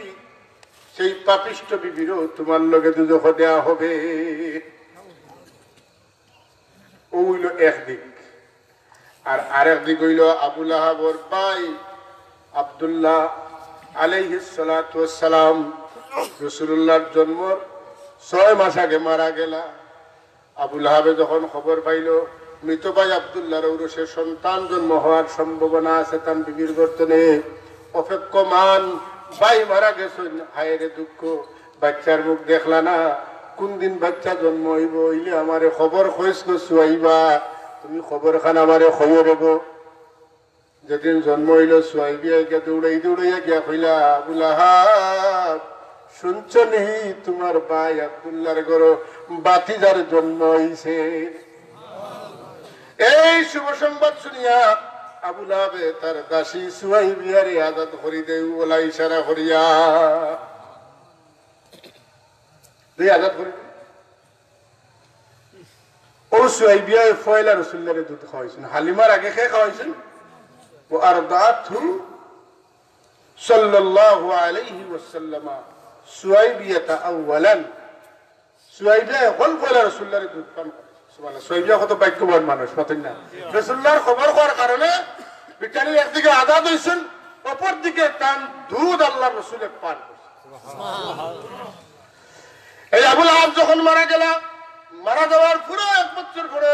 সেই পাপিষ্ঠ বিবিরও তোমার লগে দুজখ দেয়া হবে। ও হইল একদিক। আর আরেক দিক হইল আবু লাহাবর ভাই আব্দুল্লাহ আলাইহিস সালাতু ওয়াস সালাম রাসূলুল্লাহর জন্মর 6 মাস আগে মারা গেলা। আবু লাহাবে যখন খবর পাইল মৃত ভাই আব্দুল্লাহর ঔরসে সন্তান জন্ম হওয়ার সম্ভাবনা আছে তার বিবির বর্তনে, অপেক্ষমান ভাই মারা গেছেন, হায়রে দুঃখ, বাচ্চার মুখ দেখলা না, কোন দিন বাচ্চা জন্ম হইব, হইলে আমারে খবর খোঁজ শুয়াইবা, তুমি খবর খান আমারে খবর হব। যেদিন জন্ম হইল শুয়াইবিয়া গিয়া দৌড়াইয়া গিয়া কইলা আবু লাহাব শুনছ নি তোমার ভাই আব্দুল্লাহর ঘর বাতিজার জন্ম হইছে। এই শুভ সংবাদ শুনিয়া আবু লাহাবে তার দাসী সুহাইবিয়ারে আজাদ করি দেই ওলা ইশারা করিয়া দেই আজাদ করি ও সুহাইবিয়া ফয়লা রাসূলুল্লাহর দুধ খাওয়াইছেন হালিমার আগে কে খাওয়াইছেন ও আরদাতহু সাল্লাল্লাহু আলাইহি ওয়াসাল্লাম সুহাইবিয়াতা আউয়ালান সুহাইবিয়া হল ফয়লা রাসূলুল্লাহর দুধ পান সুবহানাল্লাহ সুহাইবিয়া কত ভাগ্যবান মানুষ পাতেন না রাসূলুল্লাহর খবর হওয়ার কারণে বিজ্ঞানী একদিকে আজাদ হইছেন অপর দিকে তার দুধ আল্লাহর রাসূলের পান এই আবু লাহাব যখন মারা গেল মারা যাওয়ার পুরো 1 বছর পরে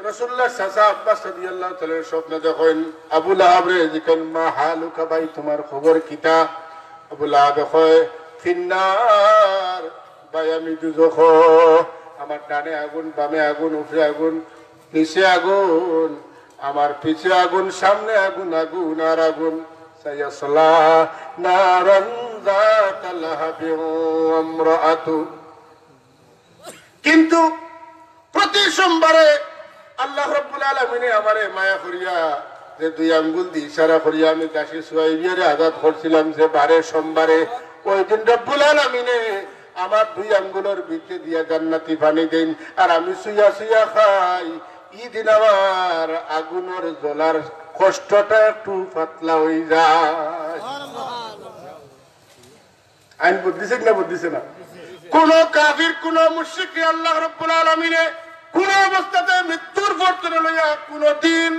রাসূলুল্লাহ চাচা আব্বাস রাদিয়াল্লাহু তাআলা স্বপ্নে দেখেন আবু লাহাব রে জিকান মা হালুকা ভাই তোমার খবর কিতা আবু লাহাব কয় ফিন্নার ভাই আমি দুজখ আমার ডানে আগুন বামে আগুন উপরে আগুন নিচে আগুন আমার পিছে আগুন সামনে আগুন আগুন আর আগুন সায়াসলা নারান যাতা লাহাবি ওয়া ইমরাআতু কিন্তু প্রতি সোমবারে আল্লাহ রাব্বুল আলামিন আমারে মায়া করিয়া যে দুই আঙ্গুল দিয়ে ইশারা করিয়া আমি দাসী সুহাইবিয়ারে আজাদ করছিলাম যে বারে সোমবারে ওই দিন রব্বুল আলামিন আমার দুই আঙ্গুলের ভিতরে দিয়া জান্নাতি পানি দেন আর আমি সুইয়া সুইয়া খাই ইদিন আমার আগুনের জ্বলার কষ্টটা একটু পাতলা হয়ে যায় আইন বুদ্ধিছে না বুদ্ধিছে না কোন কাফির কোন মুশরিক আল্লাহ রাব্বুল আলামিন কোন অবস্থাতে মৃত্যুর পরে লইয়া কোনদিন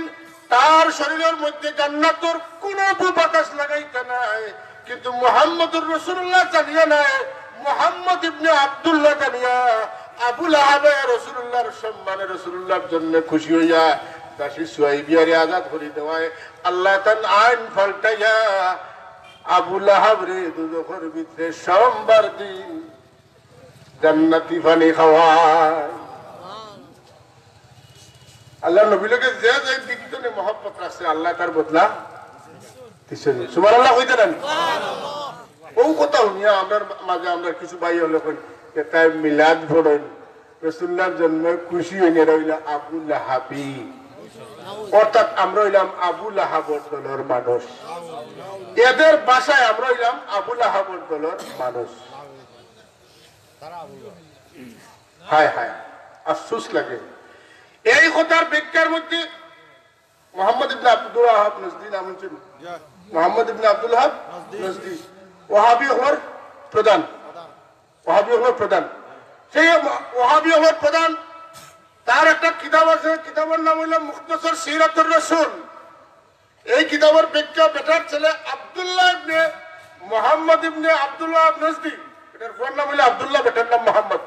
তার শরীরের মধ্যে জান্নাতের কোন বাতাস লাগাইতে নাই কিন্তু মুহাম্মদুর রাসূলুল্লাহ জানিয়া নাই মুহাম্মদ ইবনে আব্দুল্লাহ জানিয়া আবু লাহাব রাসূলুল্লাহর সম্মানে রাসূলুল্লাহর জন্য খুশি হইয়া দাসী সুহাইবিয়ারে আজাদ করে দেওয়ায় আল্লাহ তাআলা আইন পাল্টাইয়া আবু লাহাব রে দুজখের ভিতরে সোমবার দিন জান্নাতি পানি খাওয়ায় আল্লাহ নবী লোকে যে যে দিকতনে মহব্বত রাখছে আল্লাহ তার বদলা দিছেন সুবহানাল্লাহ কইতে না ও কথা শুনিয়া আমার মাঝে আমরা কিছু ভাই হলো এটা মিলাদ পড়েন রাসূলুল্লাহর জন্য খুশি হইনে রইল আবু লাহাবি অর্থাৎ আমরা হইলাম আবু লাহাবর দলের মানুষ এদের ভাষায় আমরা হইলাম আবু লাহাবর দলের মানুষ হায় হায় আফসোস লাগে এই কথার ব্যাখ্যার মধ্যে মুহাম্মদ ইবনে আব্দুল ওয়াহাব নজদি নাম শুন মুহাম্মদ ইবনে আব্দুল ওয়াহাব নজদি ওয়াহাবি হওয়ার প্রধান ওয়াহাবি হওয়ার প্রধান সেই ওয়াহাবি হওয়ার প্রধান তার একটা কিতাব আছে কিতাবের নাম হলো মুখতাসার সিরাতুর রাসূল এই কিতাবের ব্যাখ্যা বেটার ছেলে আব্দুল্লাহ ইবনে মুহাম্মদ ইবনে আব্দুল ওয়াহাব নজদি এটার পুরো নাম হলো আব্দুল্লাহ বেটার নাম মুহাম্মদ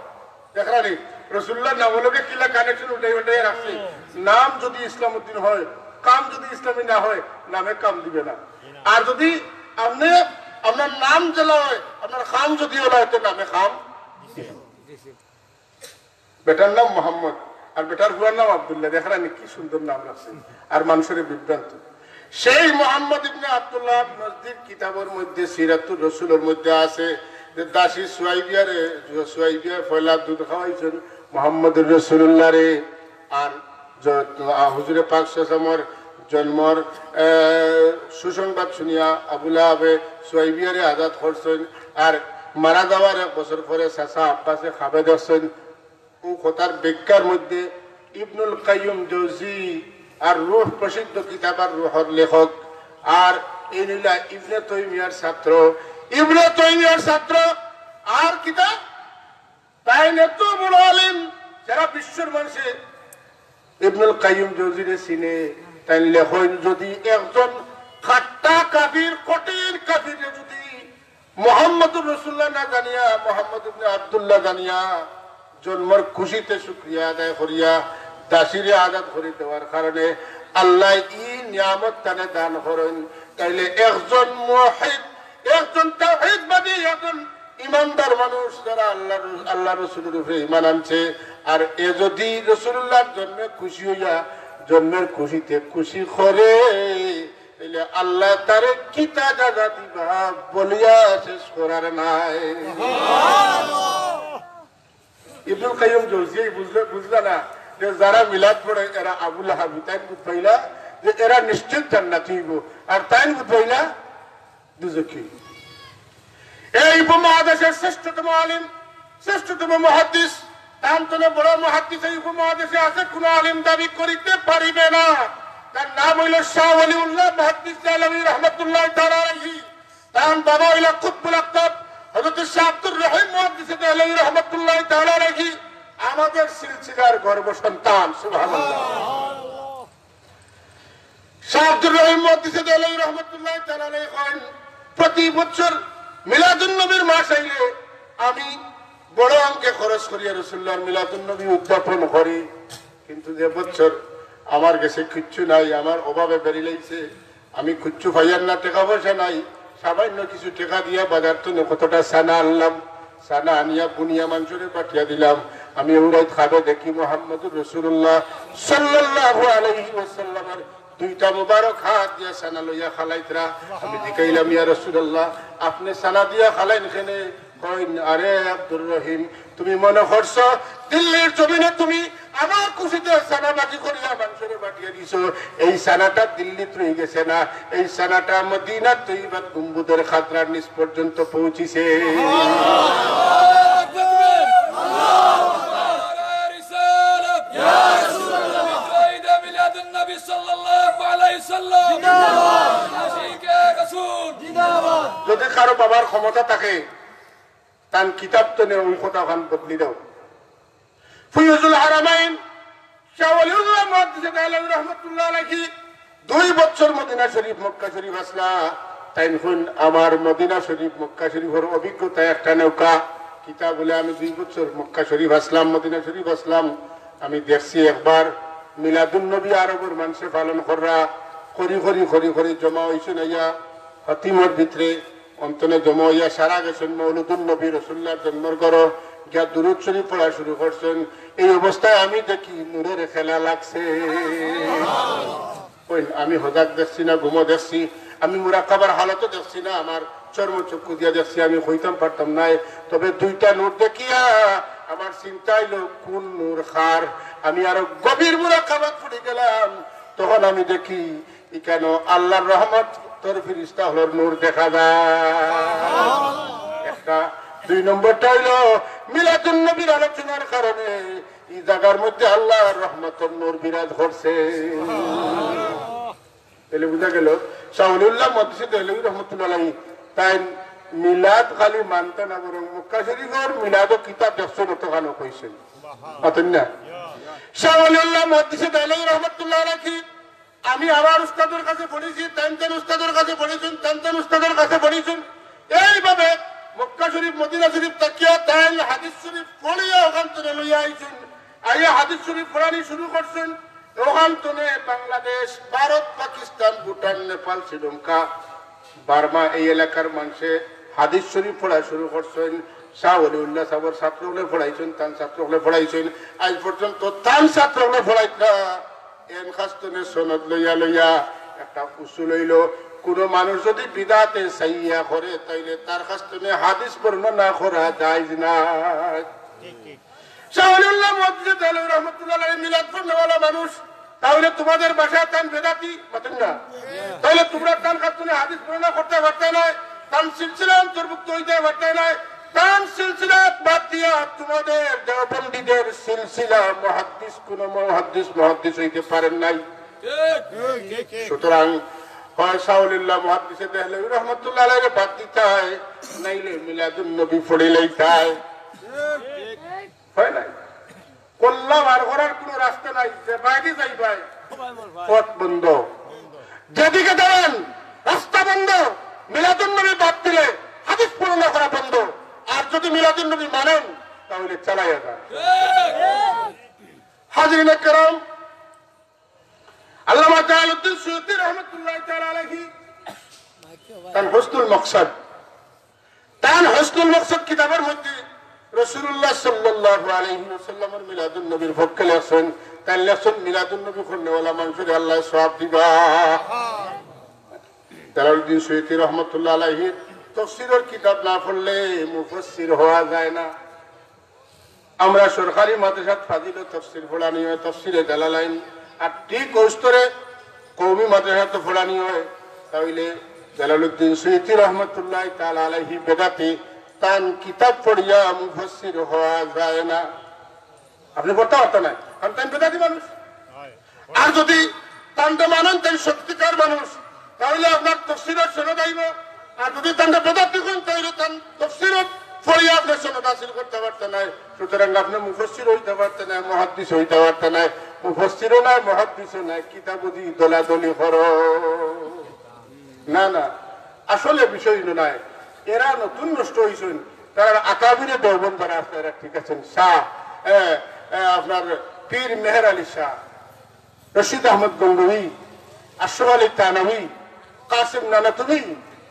দেখরানি রাসূলুল্লাহ নামগুলোকে কিলা কানেকশন উঠাই রাখছে নাম যদি ইসলামউদ্দিন হয় কাম যদি ইসলামী না হয় নামে কাম দিবে না আর যদি আপনি আপনার নাম জেলা হয় আপনার খাম যদি হয় তো নামে খাম বেটার নাম মোহাম্মদ আর বেটার বুয়ার নাম আব্দুল্লাহ দেখরানি কি সুন্দর নাম রাখছে আর মানুষের বিভ্রান্ত সেই মুহাম্মদ ইবনে আব্দুল্লাহ নজদির কিতাবের মধ্যে সিরাতুর রাসূলের মধ্যে আছে যে দাসী সুহাইবিয়া ফয়লা দুধ খাওয়াইছেন মুহাম্মদুর রাসূলুল্লাহ রে আর হুজুরে পাক সাল্লাল্লাহু জন্মর সুসংবাদ শুনিয়া আবু লাহাব সুহাইবিয়ারে আজাদ করছেন আর মারা যাওয়ার 1 বছর পরে চাচা আব্বাসে খাবে ধরছেন ও কথার ব্যাখ্যার মধ্যে ইবনুল কাইয়ুম জৌজি আর রূহ প্রসিদ্ধ কিতাব আর রূহর লেখক আর এই নিলা ইবনে তাইমিয়ার ছাত্র ইবনে তাইমিয়ার ছাত্র আর কিতাব তাই এত বড় আলেম যারা বিশ্বের মানুষে ইবনুল কাইয়ুম জৌজিরে চিনে তাই লেখন যদি একজন খাট্টা কাফির কঠিন কাফির যদি মুহাম্মদুর রাসূলুল্লাহ না জানিয়া মুহাম্মদ ইবনে আব্দুল্লাহ জানিয়া জন্মর খুশিতে শুকরিয়া আদায় করিয়া দাসীরে আজাদ করে দেওয়ার কারণে আল্লাহ ই নিয়ামত তানে দান করেন তাইলে একজন মুওয়াহিদ একজন তাওহীদবাদী একজন ইমানদার মানুষ যারা আল্লাহ রাসূলের উপরে ঈমান আনছে আর এ যদি রাসূলুল্লাহর জন্য খুশি হইয়া জন্মের খুশিতে খুশি করে তাইলে আল্লাহ তারে কি তাজা দিবা বলিয়া শেষ করার নাই ইবনুল কাইয়ুম জৌজিয়া বুঝলা না যে যারা মিলাদ পড়ে এরা আবুল হাবি তাই বুঝবাইলা যে এরা নিশ্চিত জান্নাতি হইব আর তাই বুঝবাইলা দুজকি। এই উপমহাদেশের শ্রেষ্ঠতম আলিম শ্রেষ্ঠতম মুহাদ্দিস তার তো বড় মুহাদ্দিস এই উপমহাদেশে আছে কোন আলিম দাবি করিতে পারিবে না। তার নাম হইল শাহ ওয়ালিউল্লাহ মুহাদ্দিস আলমী রহমতুল্লাহ তাআলা আলাইহি। তার বাবা হইল কুতুবুল আকতাব হযরত শাহ আব্দুর রহিম মুহাদ্দিস আলমী রহমতুল্লাহ তাআলা আলাইহি আমাদের সিলসিলার গর্ব সন্তান। সুবহানাল্লাহ। শাহ আব্দুর রহিম মুহাদ্দিস আলমী রহমতুল্লাহ তাআলা আলাইহি প্রতি বছর মিলাদুন নবীর মাস আইলে আমি বড় অঙ্কে খরচ করি রাসূলুল্লাহর মিলাদুন নবী উদযাপন করি। কিন্তু যে বছর আমার কাছে কিচ্ছু নাই, আমার অভাবে বেরিয়ে লাইছে, আমি কিচ্ছু পাইয়ার না, টাকা পয়সা নাই, সামান্য কিছু টাকা দিয়া বাজার তো কতটা সানা আনলাম, সানা আনিয়া বুনিয়া মাংসরে পাঠিয়ে দিলাম। আমি ওরাই খাবে দেখি মুহাম্মদুর রাসূলুল্লাহ সাল্লাল্লাহু আলাইহি ওয়াসাল্লামের দুইটা মুবারক হাত দিয়া সানা লইয়া খালাইতরা। আমি জিকাইলাম ইয়া রাসূলুল্লাহ আপনি সানা দিয়া খালাইন কেনে? কইন আরে আব্দুর রহিম তুমি মনে করছো দিল্লির জমিনে তুমি আমার খুশিতে সানা বাকি করিয়া মাংসরে পাঠিয়ে দিছো, এই সানাটা দিল্লিতে রয়ে গেছে না, এই সানাটা মদিনার তৈবাত গম্বুদের খাতরার নিচ পর্যন্ত পৌঁছিছে। যদি কারো বাবার ক্ষমতা থাকে তার কিতাব তো নেই, ওই কথা খান বদলি দাও। ফয়জুল হারামাইন শাহ ওয়ালিউল্লাহ মুহাদ্দিস আলমী রহমতুল্লাহ আলাইহি 2 বছর মদিনা শরীফ মক্কা শরীফ আসলা। তাই আমার মদিনা শরীফ মক্কা শরীফের অভিজ্ঞতা একটা নৌকা কিতাব বলে আমি 2 বছর মক্কা শরীফ আসলাম, মদিনা শরীফ আসলাম। আমি দেখছি একবার মিলাদুন নবী আরবের মানুষে পালন করা খরি খরি খরি খরি জমা হয়েছে নাইয়া হাতিমর ভিতরে অন্তনে জমা হইয়া সারা গেছেন মৌলুদুন নবী রাসূলুল্লাহর জন্মের ঘর গিয়া দুরূদ শরীফ পড়া শুরু করছেন। এই অবস্থায় আমি দেখি নূরের খেলা লাগছে। আমি হজাক দেখছি না, ঘুমো দেখছি, আমি মুরাকাবার হালতও দেখছি না, আমার চর্ম চক্ষু দিয়া দেখছি, আমি হইতাম পারতাম নাই। তবে 2টা নূর দেখিয়া আমার চিন্তা হইল কোন নূর খার। আমি আরো গভীর মুরাকাবাত পড়ে গেলাম, তখন আমি দেখি কেন আল্লাহর রহমত তোর ফিরিস্তা হলোর নূর দেখা যায় একটা। 2 নম্বরটা হইল মিলাদুন নবীর আলোচনার কারণে এই জায়গার মধ্যে আল্লাহর রহমতের নূর বিরাজ করছে। তাহলে বুঝা গেল শাহ ওয়ালিউল্লাহ মুহাদ্দিস আলমী রহমতুল্লাহ আলাইহি তাই মিলাদ খালি মানতে না, বরং মক্কা শরীফের মিলাদ কিতাব দেখছেন অতখানো কইছেন পাতেন না। শাহ ওয়ালিউল্লাহ মুহাদ্দিস আলমী রহমতুল্লাহ আলাইহি আমি আমার উস্তাদের কাছে পড়েছি, তেন উস্তাদের কাছে পড়েছেন, তেন উস্তাদের কাছে পড়েছেন। এইভাবে মক্কা শরীফ মদিনা শরীফ তাকিয়া তাই হাদিস শরীফ পড়িয়া ওখান থেকে লইয়া আইছেন। আইয়া হাদিস শরীফ পড়ানি শুরু করছেন। ওখান থেকে বাংলাদেশ, ভারত, পাকিস্তান, ভুটান, নেপাল, শ্রীলঙ্কা, বার্মা এই এলাকার মানুষে হাদিস শরীফ পড়া শুরু করছেন। শাহ ওয়ালিউল্লাহ সাহেবের ছাত্রগুলো পড়াইছেন, তান ছাত্রগুলো পড়াইছেন। আজ পর্যন্ত তান ছাত্রগুলো পড়াইতা এন খাস্তনে সনদ লইয়া লইয়া একটা উসুল হইল, কোন মানুষ যদি বিদাতে সাইয়া করে তাইলে তার খাস্তনে হাদিস বর্ণনা করা যায় না। শাহ ওয়ালিউল্লাহ মুহাদ্দিস আলমী রহমতুল্লাহ আলাইহি মিলাদ পড়নেওয়ালা মানুষ, তাহলে তোমাদের বাসায় তান বেদাতি পাতেন না, তাহলে তোমরা তান খাস্তনে হাদিস বর্ণনা করতে পারতে নাই, তান সিলসিলা অন্তর্ভুক্ত হইতে পারতে নাই। তান সিলসিলা বাদ দিয়া তোমাদের দেওবন্দীদের সিলসিলা মুহাদ্দিস কোন মুহাদ্দিস হইতে পারেন নাই। সুতরাং হয় শাহ ওয়ালিউল্লাহ মুহাদ্দিস আলমী রহমতুল্লাহ আলাইহি বাদ দিতে হয়, নাইলে মিলাদুন নবী পড়িলেই তাই হয় নাই। কল্লা বার করার কোন রাস্তা নাই, যে বাইরে যাই ভাই পথ বন্ধ, যেদিকে দাঁড়ান রাস্তা বন্ধ। মিলাদুন নবী বাদ দিলে হাদিস বর্ণনা করা বন্ধ, আর যদি মিলাদুন নবী মানেন তাহলে চালাইয়া যান। হাজিরিন কেরাম, আল্লামা জালালউদ্দিন সুয়ুতী রহমাতুল্লাহ তাআলা আলাইহি তার হুসনুল মাকসাদ কিতাবের মধ্যে রাসূলুল্লাহ সাল্লাল্লাহু আলাইহি ওয়াসাল্লামের মিলাদুন নবীর পক্ষে লেখছেন। তাই লেখছেন মিলাদুন নবী পড়নেওয়ালা মানুষকে আল্লাহ সওয়াব দিবা। জালালউদ্দিন সুয়ুতী রহমাতুল্লাহ আলাইহি তাফসীরের কিতাব না পড়লে মুফাসসির হওয়া যায় না। আমরা সরকারি মাদ্রাসাত ফাজিলত তফসির পড়ানি হয়, তফসিরে জালালাইন, আর ঠিক ওস্তরে কওমি মাদ্রাসাত পড়ানি হয়। তাহলে জালালউদ্দিন সুয়ুতী রহমতুল্লাহ তাআলা আলাইহি বেদাতি তান কিতাব পড়িয়া মুফাসসির হওয়া যায় না। আপনি পড়তে পারতেন না, কারণ তাই বেদাতি মানুষ। আর যদি তানটা মানেন তাই সত্যিকার মানুষ, তাহলে আপনার তফসিরের সনদ আইব। আর যদি তানটা বেদাতি হন তাহলে তান তফসিরত পড়িয়া আপনার সনদ হাসিল করতে পারতেন না। সুতরাং আপনি মুফাসসির হইতে পারতেন না, মুহাদ্দিস হইতে পারতেন না। মুফাসসিরও নাই, মুহাদ্দিসও নাই, কিতাব দি দলাদলি করো না। না, আসলে বিষয় নয়। এরা নতুন নষ্ট হয়েছেন, তারা আকাবিরে দেওবন্দ তারা আপনারা ঠিক আছেন। শাহ আপনার পীর মেহের আলী শাহ, রশিদ আহমদ গঙ্গোহী, আশরাফ আলী থানভী, কাসিম নানাতুবি,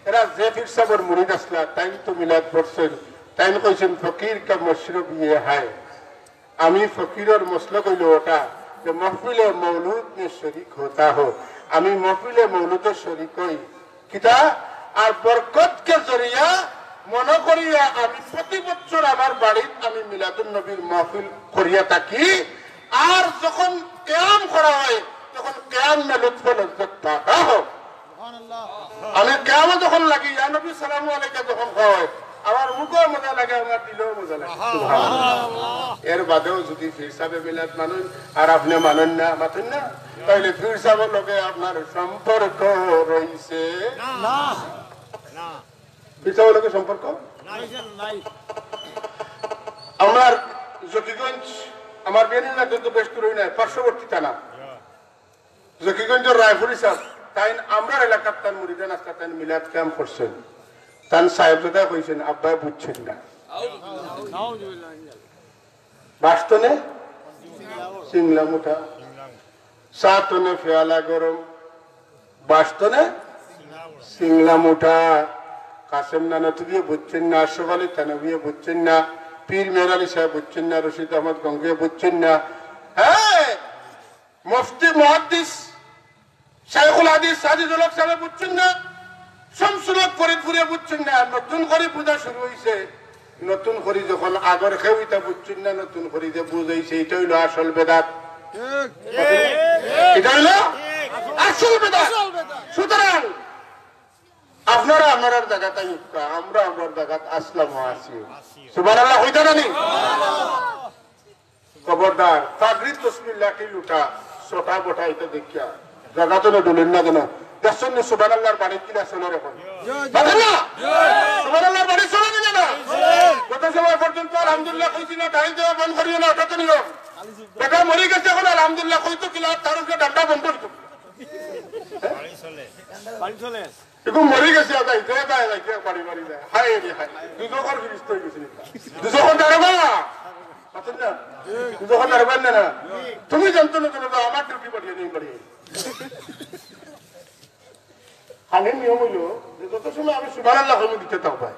এরা যে পীর সাহেবের মুরিদ আসলা তাই তো মিলাদ পড়ছেন। তাই কইছেন ফকির কা মশরব ইয়ে হায়। আমি ফকিরের মসলা কইল ওটা যে महफिल मौलूद में शरीक होता हो। আমি महफिल मौलूদের শরীক হই কিতা আর বরকত কে জরিয়া মনে করিয়া আমি প্রতি বছর আমার বাড়িতে আমি মিলাদুন নবীর মাহফিল করিয়া থাকি। আর যখন কিয়াম করা হয় তখন কিয়াম মে লুৎফ লজ্জত পাতা হোক। আমি কিয়ামে যখন লাগি ইয়া নবী সাল্লাল্লাহু আলাইহি যখন হয় আমার মুখও মজা লাগে, আমার দিলেও মজা লাগে। এর বাদেও যদি পীর সাহেব মিলাদ মানুন আর আপনি মানেন না, মাতেন না, তাহলে পীর সাহেবের লগে আপনার সম্পর্ক রইছে না। পীর সাহেবের লগে সম্পর্ক নাই। আমার জকিগঞ্জ, আমার বেনি না কিন্তু বেশ দূর নাই, পার্শ্ববর্তী থানা জকিগঞ্জের রায়পুরি সাহেব তাই আমরা এলাকার তান মুরিদান আসতে তাই মিলাদ ক্যাম্প করছেন। তান সাহেবজাদা কইছেন আব্বাই বুঝছেন না, বাস্তনে সিংলা মুঠা, সাতনে ফেয়ালা গরম, বাস্তনে সিংলা মুঠা। কাসেম নানাতুবিয়ে বুঝছেন না, আশরাফ আলী থানভী বুঝছেন না, পীর মেহের আলী সাহেব বুঝছেন না, রশিদ আহমদ গঙ্গোহী বুঝছেন না, হ্যাঁ মুফতি মুহাদ্দিস শাইখুল হাদিস সাজিদুল হক সাহেব বুঝছেন না, শামসুলক ফরিদপুরে বুঝছেন না। নতুন করে পূজা শুরু হয়েছে, নতুন করে যখন আগর খেউ এটা বুঝছেন না, নতুন করে যে বুঝাইছে এটা হইল আসল বেদাত, এটা হইল আসল বেদাত। সুতরাং আপনারা আপনার জায়গাতে আমরা আমার জায়গাত আসলাম আছি, সুবহানাল্লাহ হইতা জানি। খবরদার পাগড়ি তসবিহ লাঠি লুটা ছোটা বটা এটা দেখিয়া জায়গাতে ডুলেন না কেন। দেখছেন না সুবহানাল্লাহর বাড়ি কিনা চলে এখন, সুবহানাল্লাহর বাড়ি চলে দিবে না। গত সময় পর্যন্ত আলহামদুলিল্লাহ কইছি না, টাইম দেওয়া বন্ধ করিও না, ওটা তো নিয়ম। বেটা মরে গেছে এখন আলহামদুলিল্লাহ কইতো কিলা তার উপরে ডান্ডা বন্ধ করতো, এখন মরে গেছে বাড়ি বাড়ি যায়। হায় রে হায়, দুজোর ফিরিস্ত হয়ে গেছে, দুজোর দাঁড়াবা না, দুজোর দাঁড়াবেন না। তুমি জানতো না চলে যাও, আমার ডিউটি পাঠিয়ে দিন বাড়ি। হানের নিয়ম হইল যে যত সময় আমি সুবহানাল্লাহ কইমু দিতে তাও পাই,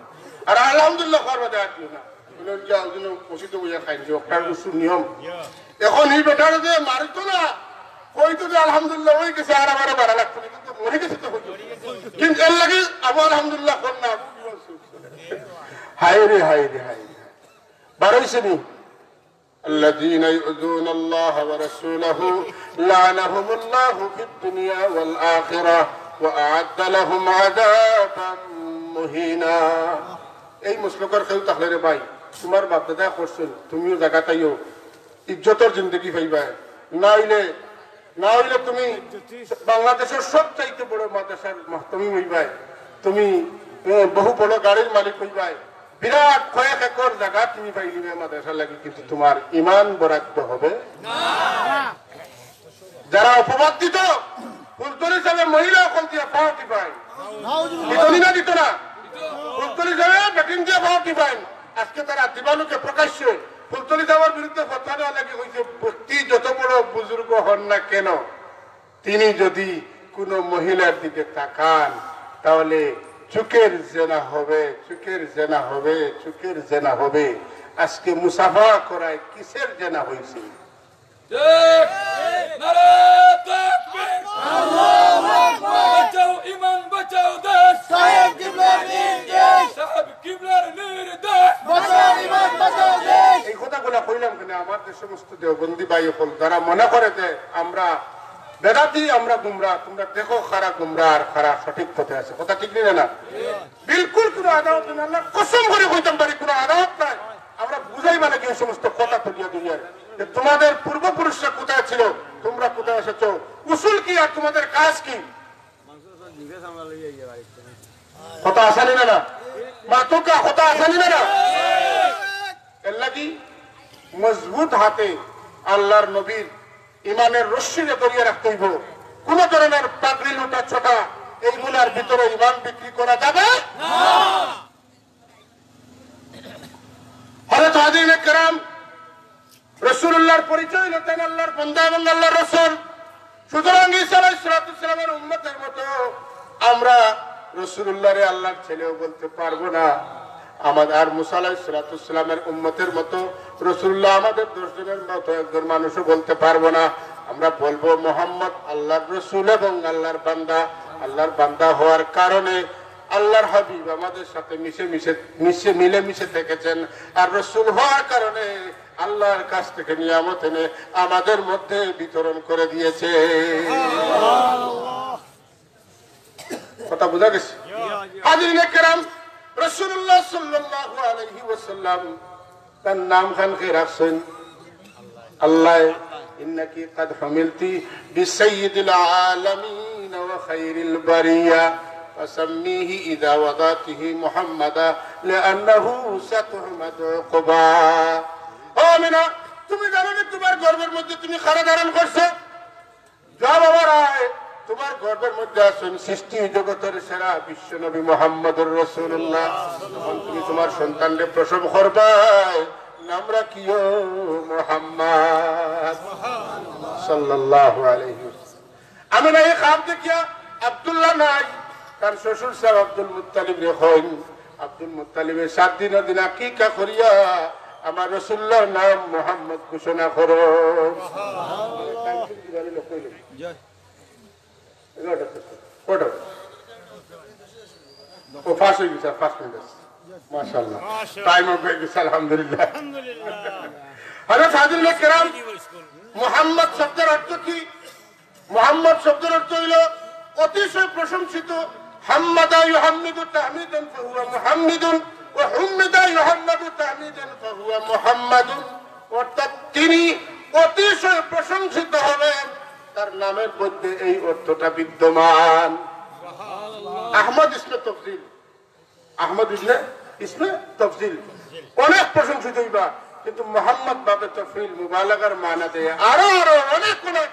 আর আলহামদুলিল্লাহ করবা দেয় দিও না, মসজিদে বইয়া খাইছে ওটার নিয়ম। এখন এই বেটার যে মারিত না কইতো যে আলহামদুলিল্লাহ হয়ে গেছে, আর আমার বাড়া লাগতো না, কিন্তু মরে গেছে তো হইতো, কিন্তু এর লাগে আবু আলহামদুলিল্লাহ কর না। হায় রে হায় রে হায়, বারোইছে নি الذين يؤذون الله ورسوله لعنهم الله في الدنيا والآخرة وأعد لهم عذابا مهينا। এই মুসলমানের কেউ তাহলে রে ভাই তোমার বাপ দাদা করছেন, তুমিও জায়গা তাইও ইজ্জতের জিন্দগি পাইবা, না হইলে তুমি বাংলাদেশের সবচাইতে বড় মাদ্রাসার মাহতামি হইবাই, তুমি বহু বড় গাড়ির মালিক হইবাই, বিরাট কয়েক একর জায়গা তুমি পাইলিবে মাদ্রাসা লাগে, কিন্তু তোমার ইমান বরাদ্দ হবে না। যারা অপবাদ দিত ফুলতলি সাহেব মহিলা অকল দিয়ে পাওয়াটি পায়, দিত না ফুলতলি সাহেব ব্যাটিং দিয়ে পাওয়াটি পায়, আজকে তারা দিবালুকে প্রকাশ্যে ফুলতলি সাহেবের বিরুদ্ধে কথা দেওয়া লাগে হয়েছে। ব্যক্তি যত বড় বুজুর্গ হন না কেন, তিনি যদি কোনো মহিলার দিকে তাকান তাহলে চোখের জেনা হবে, চোখের জেনা হবে, চোখের জেনা হবে। আজকে মুসাফা করায় কিসের জেনা হয়েছে? এই কথাগুলা কইলে সমস্ত দেওবন্দি ভাই হল যারা মনে করে যে আমরা বেদাতি, আমরা গুমরা, তোমরা দেখো খারা গুমরা আর খারা সঠিক পথে আছে। কথা ঠিক নেই না? বিলকুল কোনো আদালত নেই, আল্লাহ কসম করে কইতাম পারি কোনো আদালত নাই। আমরা বুঝাই মানে কি সমস্ত কথা তুলিয়া দুনিয়ার যে তোমাদের পূর্বপুরুষরা কোথায় ছিল, তোমরা কোথায় এসেছো, উসুল কি আর তোমাদের কাজ কি। কথা আসানি না মাতুকা, কথা আসানি না এর লাগি মজবুত হাতে আল্লাহর নবীর ইমানের রশ্মিরে করিয়ে রাখতে হইব। কোন ধরনের পাগড়ি লুটা ছোটা এইগুলার ভিতরে ইমান বিক্রি করা যাবে না। হযরত হাজির کرام রাসূলুল্লাহর পরিচয় হতেন আল্লাহর বান্দা এবং আল্লাহর রাসূল। সুতরাং ঈসা আলাইহিস সালামের উম্মতের মতো আমরা রাসূলুল্লাহরে আল্লাহর ছেলেও বলতে পারবো না। আমাদের আর মুসা আলাইহিস সালামের উম্মতের মতো রাসূলুল্লাহ আমাদের 10 জনের মতো একজন মানুষও বলতে পারবো না। আমরা বলবো মুহাম্মদ আল্লাহর রাসূল এবং আল্লাহর বান্দা। আল্লাহর বান্দা হওয়ার কারণে আল্লাহর হাবিব আমাদের সাথে মিলেমিশে থেকেছেন, আর রাসূল হওয়ার কারণে আল্লাহর কাছ থেকে নিয়ামত এনে আমাদের মধ্যে বিতরণ করে দিয়েছে। কথা বুঝা গেছে? হাজিরিনে কেরাম, রাসূলুল্লাহ সাল্লাল্লাহু আলাইহি ওয়াসাল্লাম তার নাম খান কে রাখছেন আল্লাহ, ইন্নাকি কাদ হামিলতি বিসাইয়্যিদিল আলামিন ওয়া খায়রিল বারিয়া ফাসাম্মিহি ইযা ওয়াদাতিহি মুহাম্মাদা লিআন্নাহু সাতুহমাদু কুবা। ও আমিনা, তুমি জানো না তোমার গর্ভের মধ্যে তুমি খানা ধারণ করছো? যা বাবা রায়, তোমার গর্ভের মধ্যে আছেন সৃষ্টি জগতের সেরা বিশ্ব নবী মুহাম্মদুর রাসূলুল্লাহ। তখন তুমি তোমার সন্তানকে প্রসব করবাই, নাম রাখিও মুহাম্মদ সাল্লাল্লাহু আলাইহি ওয়াসাল্লাম। আমি না এই খাব দেখিয়া আব্দুল্লাহ নাই, তার শ্বশুর সাহেব আব্দুল মুত্তালিব রেখেন। আব্দুল মুত্তালিবের 7 দিন আকিকা করিয়া আমার রাসূলুল্লাহর নাম মুহাম্মদ ঘোষণা করো। মুহাম্মদ শব্দের অর্থ কি? মুহাম্মদ শব্দের অর্থ হইল অতিশয় প্রশংসিত। হাম্মাদা ইউহাম্মিদু তাহমিদান ফাহুয়া মুহাম্মিদুন ওয়া হুম্মিদা ইউহাম্মাদু তাহমিদান ফাহুয়া মুহাম্মাদুন। অর্থাৎ তিনি অতিশয় প্রশংসিত হবেন, তার নামের মধ্যে এই অর্থটা বিদ্যমান। আহমদ ইসমে তফজিল, আহমদ ইসমে তফজিল অনেক প্রশংসিত হইবা, কিন্তু মোহাম্মদ বাবে তফজিল মুবালাগার মানা দেয় আরো আরো অনেক অনেক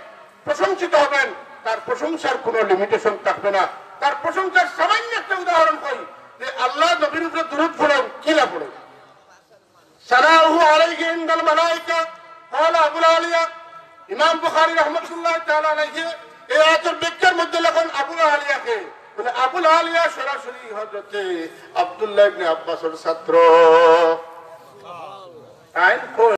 প্রশংসিত হবেন। তার প্রশংসার কোনো লিমিটেশন থাকবে না। তার প্রশংসার সামান্য একটা উদাহরণ কই যে আল্লাহ নবীর উপরে দুরূদ পড়েন, কি না পড়েন? সালাহু আলাইহি ইনদাল মালায়েকা ক্বালা আবুল আলিয়া। ইমাম বুখারী রাহমাতুল্লাহ তাআলা আলাইহি এই আয়াতের ব্যাখ্যার মধ্যে লেখেন আবুল আলিয়াকে, মানে আবুল আলিয়া সরাসরি হযরতে আব্দুল্লাহ ইবনে আব্বাসের ছাত্র।